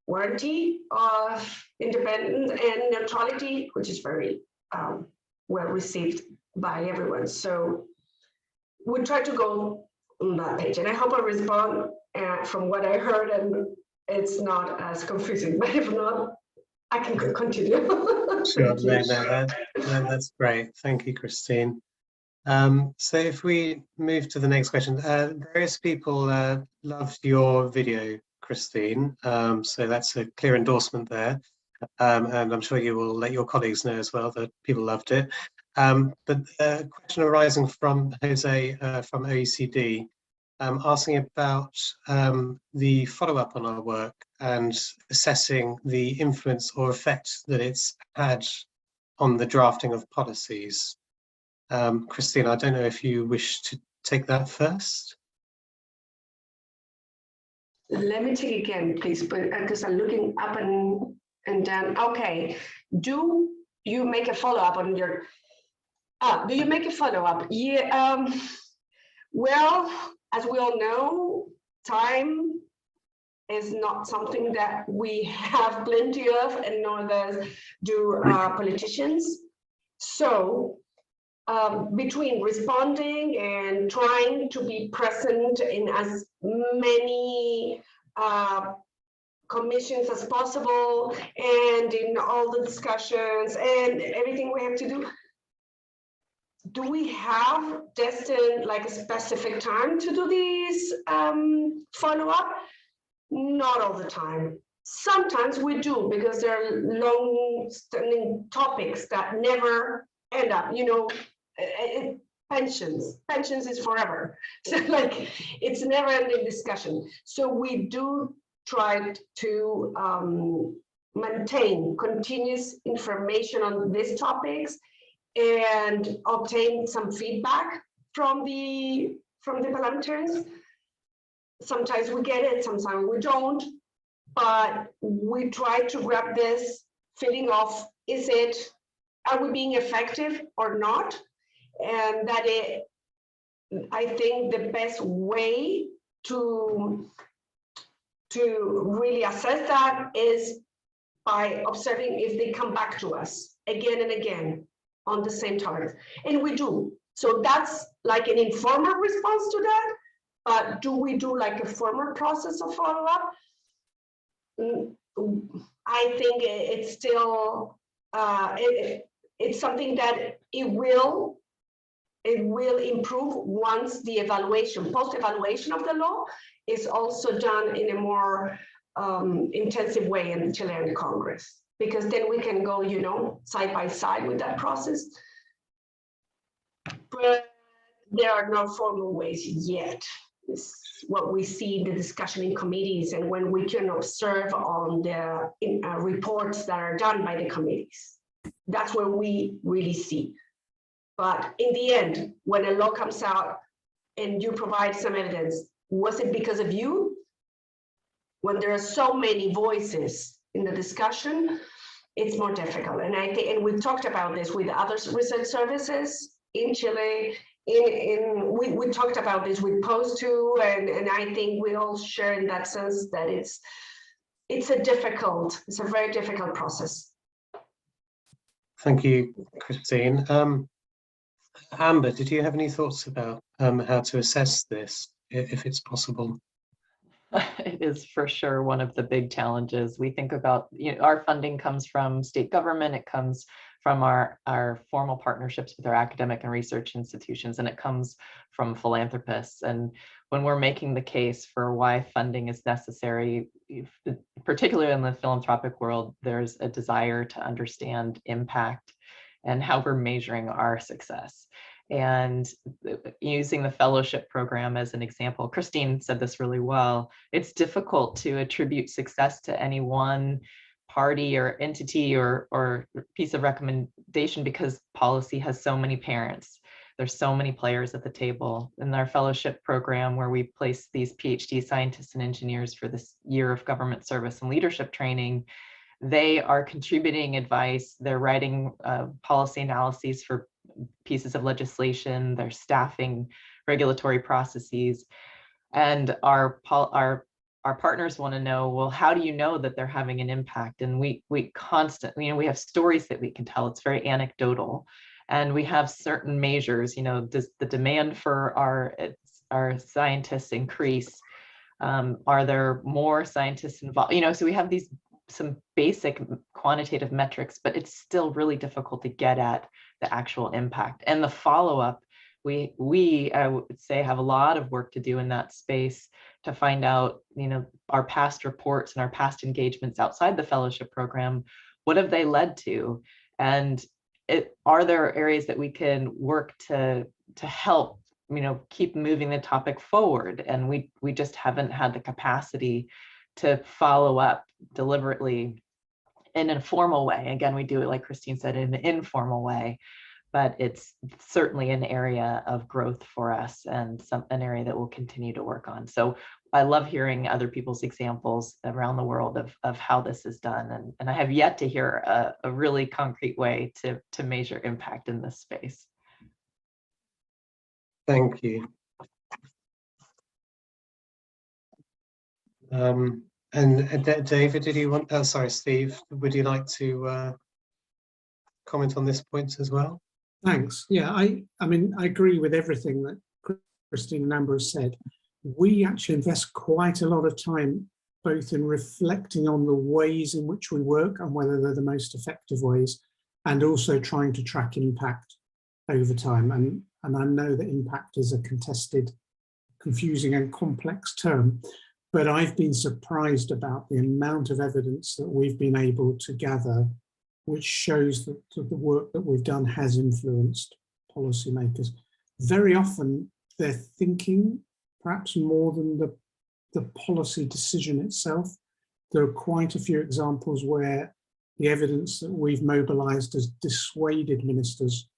warranty of independence and neutrality, which is very well received by everyone. So we try to go on that page, and I hope I respond from what I heard and it's not as confusing, but if not, I can continue. Sure, no, that's great. Thank you, Christine. So if we move to the next question, various people loved your video, Christine. So that's a clear endorsement there. And I'm sure you will let your colleagues know as well that people loved it. But a question arising from Jose from OECD, asking about the follow-up on our work and assessing the influence or effect that it's had on the drafting of policies. Christine, I don't know if you wish to take that first. Let me take again, please, because I'm looking up and down. Okay, do you make a follow-up on your? Do you make a follow-up? Yeah. Well, as we all know, time is not something that we have plenty of, and nor do politicians. So. Between responding and trying to be present in as many commissions as possible and in all the discussions and everything we have to do we have destined like a specific time to do these follow-up? Not all the time. Sometimes we do because there are long-standing topics that never end up, pensions is forever. So like, it's never ending discussion. So we do try to maintain continuous information on these topics and obtain some feedback from the parliamentarians. Sometimes we get it, sometimes we don't, but we try to grab this feeling of, are we being effective or not? And that I think the best way to really assess that is by observing if they come back to us again and again on the same topics. And we do. So that's like an informal response to that. But do we do like a formal process of follow-up? I think it's still, it's something that it will improve once the post-evaluation of the law is also done in a more intensive way in the Chilean Congress, because then we can go, side by side with that process. But there are no formal ways yet. It's what we see in the discussion in committees and when we can observe on the reports that are done by the committees. That's where we really see. But in the end, when a law comes out and you provide some evidence, was it because of you? When there are so many voices in the discussion, it's more difficult. And I think, and we've talked about this with other research services in Chile. We talked about this with POST too, and I think we all share in that sense that it's a very difficult process. Thank you, Christine. Amber, did you have any thoughts about how to assess this, if it's possible? It is for sure one of the big challenges. We think about, our funding comes from state government, it comes from our formal partnerships with our academic and research institutions, and it comes from philanthropists. And when we're making the case for why funding is necessary, particularly in the philanthropic world, there's a desire to understand impact and how we're measuring our success. And using the fellowship program as an example, Christine said this really well, it's difficult to attribute success to any one party or entity or piece of recommendation because policy has so many parents. There's so many players at the table. In our fellowship program, where we place these PhD scientists and engineers for this year of government service and leadership training, they are contributing advice, they're writing policy analyses for pieces of legislation, they're staffing regulatory processes. And our partners want to know, well, how do you know that they're having an impact? And we constantly, we have stories that we can tell. It's very anecdotal. And we have certain measures, does the demand for our scientists increase? Are there more scientists involved? So we have some basic quantitative metrics, but it's still really difficult to get at the actual impact. And the follow-up we I would say have a lot of work to do in that space to find out, our past reports and our past engagements outside the fellowship program, what have they led to? And are there areas that we can work to help, keep moving the topic forward? And we just haven't had the capacity to follow up deliberately in a formal way. Again, we do it, like Christine said, in an informal way, but it's certainly an area of growth for us and an area that we'll continue to work on. So I love hearing other people's examples around the world of how this is done. And I have yet to hear a really concrete way to measure impact in this space. Thank you. And David, did you want, sorry, Steve, would you like to comment on this point as well? Thanks. Yeah, I mean, I agree with everything that Christine and Amber has said. We actually invest quite a lot of time both in reflecting on the ways in which we work and whether they're the most effective ways, and also trying to track impact over time. And I know that impact is a contested, confusing and complex term, but I've been surprised about the amount of evidence that we've been able to gather, which shows that the work that we've done has influenced policymakers. Very often they're thinking perhaps more than the policy decision itself. There are quite a few examples where the evidence that we've mobilized has dissuaded ministers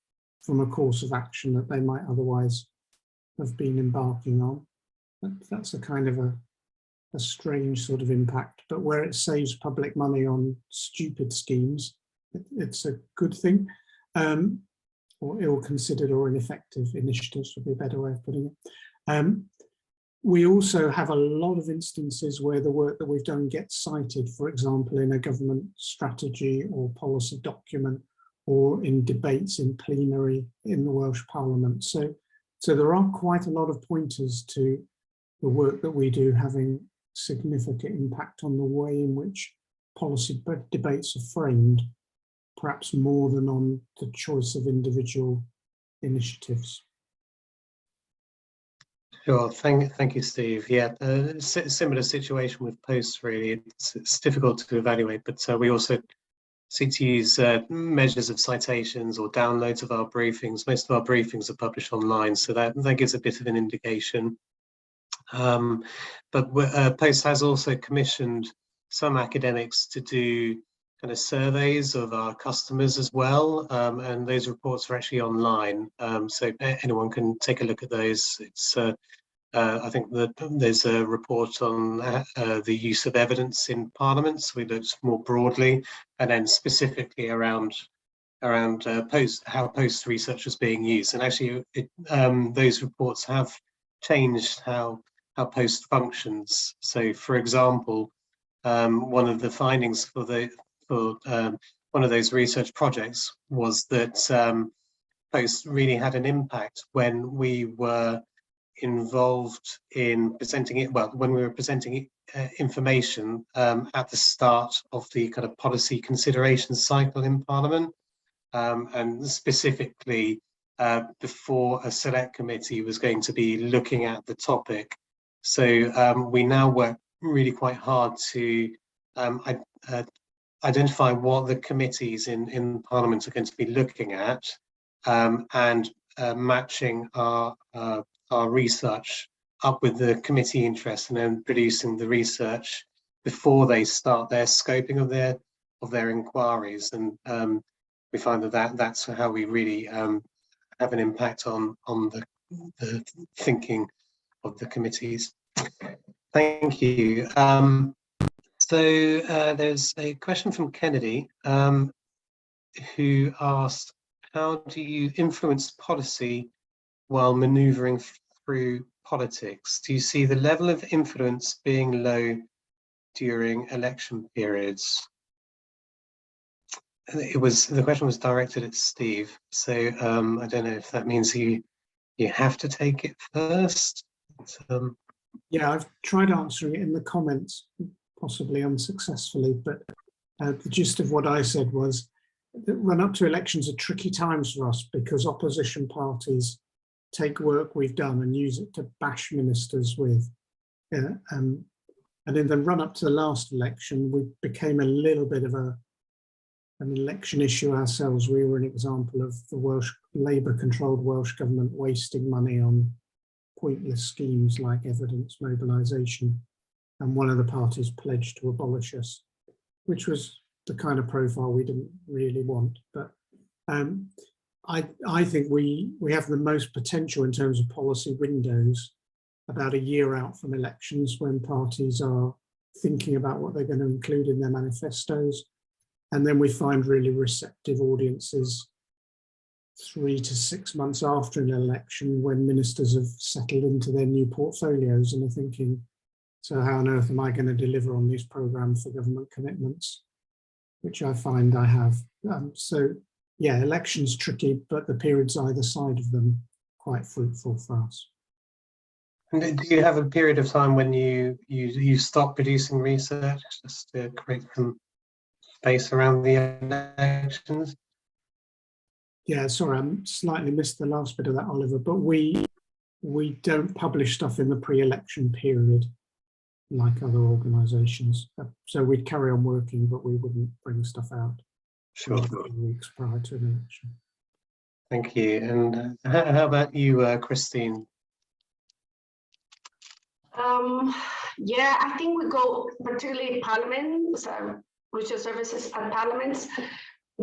from a course of action that they might otherwise have been embarking on. That's a kind of a strange sort of impact, but where it saves public money on stupid schemes, it's a good thing, or ill-considered or ineffective initiatives would be a better way of putting it. We also have a lot of instances where the work that we've done gets cited, for example, in a government strategy or policy document, or in debates in plenary in the Welsh Parliament. So there are quite a lot of pointers to the work that we do having significant impact on the way in which policy debates are framed, perhaps more than on the choice of individual initiatives. Sure, thank you, Steve. Yeah, similar situation with posts, really. It's difficult to evaluate, but we also seek to use measures of citations or downloads of our briefings. Most of our briefings are published online, so that gives a bit of an indication. But Post has also commissioned some academics to do kind of surveys of our customers as well, and those reports are actually online, so anyone can take a look at those. It's I think that there's a report on the use of evidence in Parliament, so we looked more broadly, and then specifically around how post research is being used. And actually those reports have changed how post functions. So for example, one of the findings for one of those research projects was that post really had an impact when we were involved in presenting it, well, when we were presenting information at the start of the kind of policy consideration cycle in Parliament, and specifically before a select committee was going to be looking at the topic. So we now work really quite hard to identify what the committees in Parliament are going to be looking at, and matching our research up with the committee interest, and then producing the research before they start their scoping of their inquiries. And we find that's how we really have an impact on the thinking of the committees. Thank you. So there's a question from Kennedy, who asked, how do you influence policy while manoeuvring through politics? Do you see the level of influence being low during election periods? The question was directed at Steve, so I don't know if that means you have to take it first. Yeah, I've tried answering it in the comments, possibly unsuccessfully, but the gist of what I said was that run up to elections are tricky times for us because opposition parties take work we've done and use it to bash ministers with. And in the run up to the last election, we became a little bit of an election issue ourselves. We were an example of the Welsh Labour-controlled Welsh government wasting money on pointless schemes like evidence mobilisation. And one of the parties pledged to abolish us, which was the kind of profile we didn't really want. But I think we have the most potential in terms of policy windows about a year out from elections, when parties are thinking about what they're going to include in their manifestos. And then we find really receptive audiences 3 to 6 months after an election, when ministers have settled into their new portfolios and are thinking, so how on earth am I going to deliver on these programmes for government commitments, which I find I have. So yeah, elections tricky, but the periods either side of them quite fruitful for us. And do you have a period of time when you stop producing research just to create some space around the elections? Yeah, sorry, I slightly missed the last bit of that, Oliver, but we don't publish stuff in the pre-election period like other organisations. So we'd carry on working, but we wouldn't bring stuff out Sure. a few weeks prior to an election. Thank you. And how about you, Christine? Yeah, I think we go, particularly Parliament, so research services and parliaments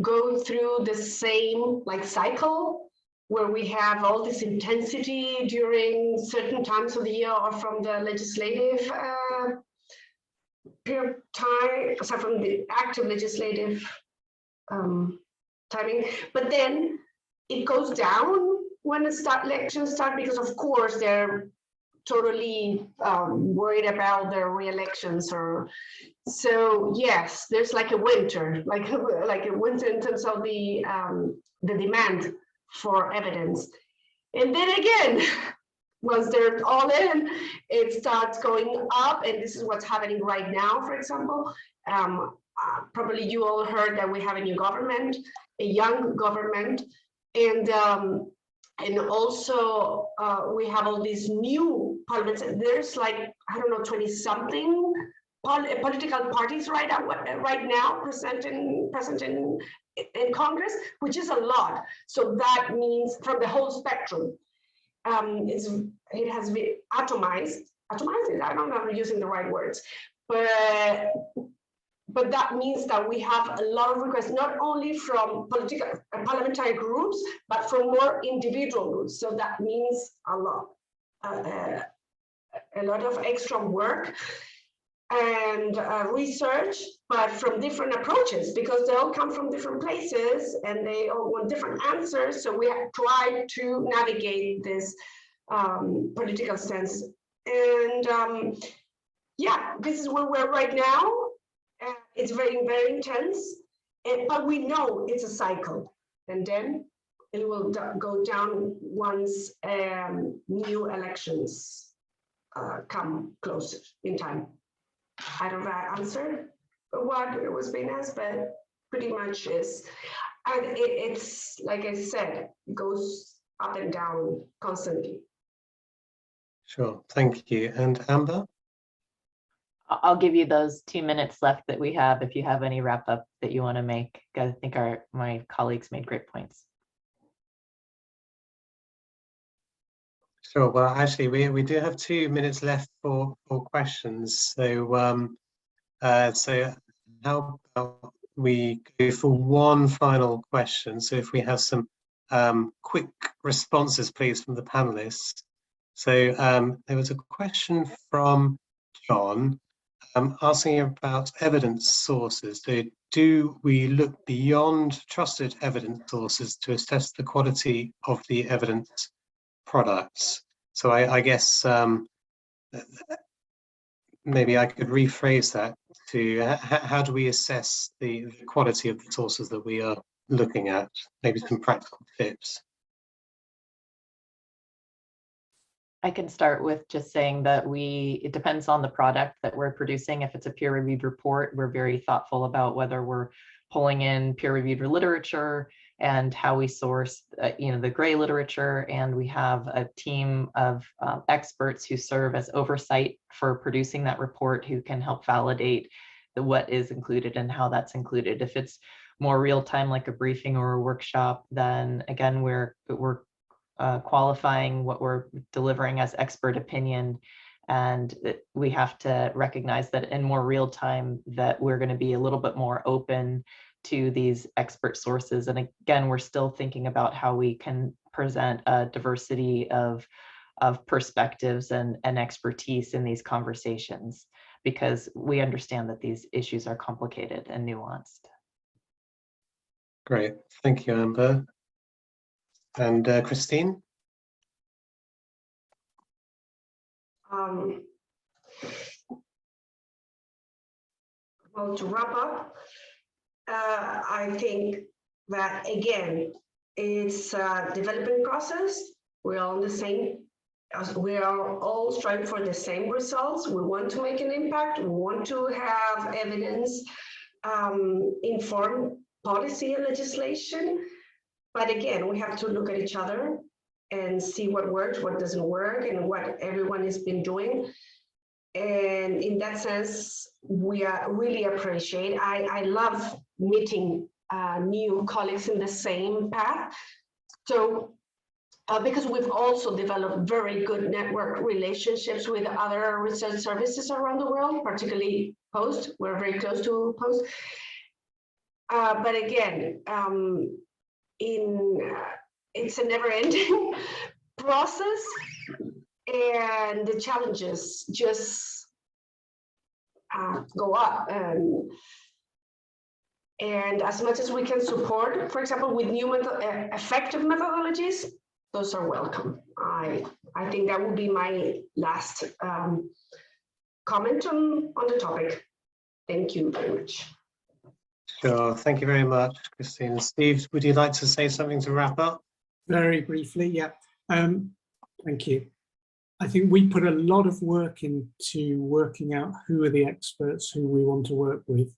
go through the same cycle, where we have all this intensity during certain times of the year, or from the legislative period of time, so from the active legislative timing, but then it goes down when the elections start, because of course they're totally worried about their re-elections. Or so yes, there's like a winter, like a winter in terms of the demand for evidence. And then again, once they're all in, it starts going up, and this is what's happening right now. For example, probably you all heard that we have a new government, a young government, and also we have all these new parliaments. There's I don't know, 20-something political parties right now present in Congress, which is a lot. So that means from the whole spectrum, it has been atomized. Atomized? I don't know if I'm using the right words, but that means that we have a lot of requests, not only from political parliamentary groups, but from more individual groups. So that means a lot of extra work and research, but from different approaches, because they all come from different places and they all want different answers. So we have tried to navigate this political sense. And yeah, this is where we're right now. It's very, very intense, but we know it's a cycle, and then it will go down once new elections come closer in time. I don't know if I answered what was being asked, but pretty much is. And it's, like I said, it goes up and down constantly. Sure, thank you. And Amber? I'll give you those 2 minutes left that we have if you have any wrap up that you want to make. I think my colleagues made great points. Sure. Well, actually, we do have 2 minutes left for questions. So, so how about we go for one final question? So, if we have some quick responses, please, from the panelists. So, there was a question from John asking about evidence sources. So, do we look beyond trusted evidence sources to assess the quality of the evidence products? So I guess maybe I could rephrase that to how do we assess the quality of the sources that we are looking at? Maybe some practical tips. I can start with just saying that it depends on the product that we're producing. If it's a peer-reviewed report, we're very thoughtful about whether we're pulling in peer-reviewed literature and how we source, the gray literature. And we have a team of experts who serve as oversight for producing that report, who can help validate what is included and how that's included. If it's more real time, like a briefing or a workshop, then again, we're qualifying what we're delivering as expert opinion. And we have to recognize that in more real time, that we're going to be a little bit more open to these expert sources. And again, we're still thinking about how we can present a diversity of perspectives and expertise in these conversations, because we understand that these issues are complicated and nuanced. Great, thank you, Amber. And Christine? Well, to wrap up, I think that, again, it's a development process. We're all the same. We are all striving for the same results. We want to make an impact. We want to have evidence, inform policy and legislation. But again, we have to look at each other and see what works, what doesn't work, and what everyone has been doing. And in that sense, we really appreciate. I love meeting new colleagues in the same path. So, because we've also developed very good network relationships with other research services around the world, particularly POST. We're very close to POST. But again, it's a never-ending process, and the challenges just go up. And as much as we can support, for example, with new effective methodologies, those are welcome. I think that would be my last comment on the topic. Thank you very much. Sure, thank you very much, Christine. Steve, would you like to say something to wrap up? Very briefly, yeah. Thank you. I think we put a lot of work into working out who are the experts who we want to work with,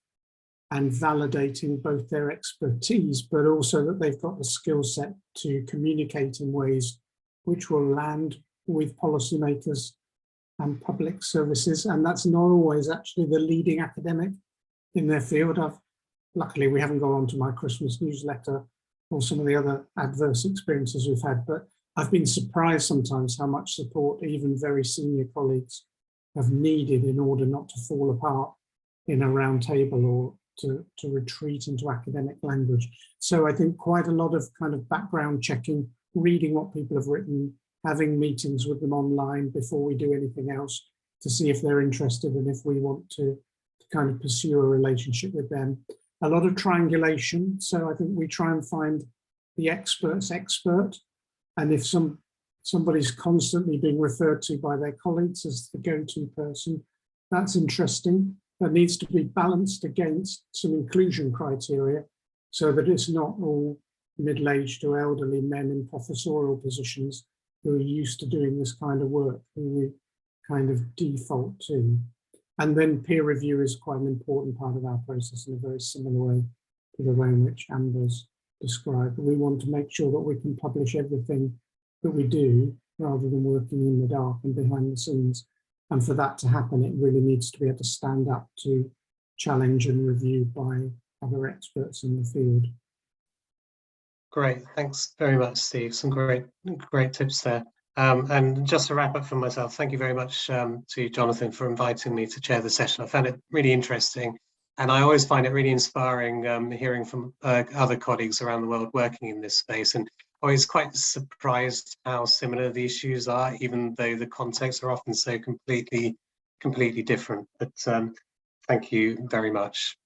and validating both their expertise, but also that they've got the skill set to communicate in ways which will land with policymakers and public services. And that's not always actually the leading academic in their field. Luckily, we haven't gone on to my Christmas newsletter or some of the other adverse experiences we've had, but I've been surprised sometimes how much support even very senior colleagues have needed in order not to fall apart in a round table or to retreat into academic language. So I think quite a lot of kind of background checking, reading what people have written, having meetings with them online before we do anything else to see if they're interested and if we want to kind of pursue a relationship with them. A lot of triangulation. So I think we try and find the expert's expert. And if somebody's constantly being referred to by their colleagues as the go-to person, that's interesting. That needs to be balanced against some inclusion criteria so that it's not all middle-aged or elderly men in professorial positions who are used to doing this kind of work, who we kind of default to. And then peer review is quite an important part of our process in a very similar way to the way in which Amber's described. We want to make sure that we can publish everything that we do rather than working in the dark and behind the scenes. And for that to happen, it really needs to be able to stand up to challenge and review by other experts in the field. Great, thanks very much, Steve. Some great tips there. And just to wrap up for myself, thank you very much to Jonathan for inviting me to chair the session. I found it really interesting, and I always find it really inspiring hearing from other colleagues around the world working in this space, and always quite surprised how similar the issues are, even though the contexts are often so completely different. But thank you very much.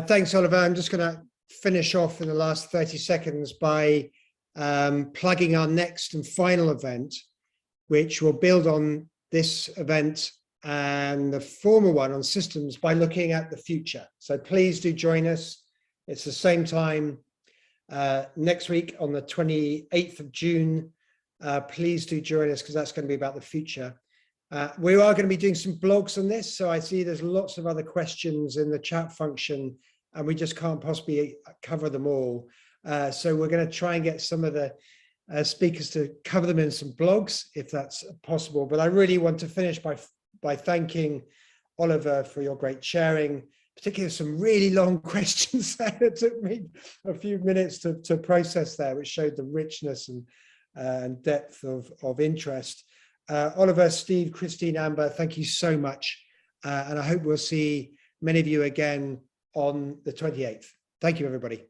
Thanks, Oliver. I'm just going to finish off in the last 30 seconds by plugging our next and final event, which will build on this event and the former one on systems by looking at the future. So please do join us. It's the same time next week on the 28th of June. Please do join us because that's going to be about the future. We are going to be doing some blogs on this, so I see there's lots of other questions in the chat function, and we just can't possibly cover them all. So we're going to try and get some of the speakers to cover them in some blogs, if that's possible. But I really want to finish by thanking Oliver for your great sharing, particularly some really long questions there. It took me a few minutes to process there, which showed the richness and depth of interest. Oliver, Steve, Christine, Amber, thank you so much. And I hope we'll see many of you again on the 28th. Thank you, everybody.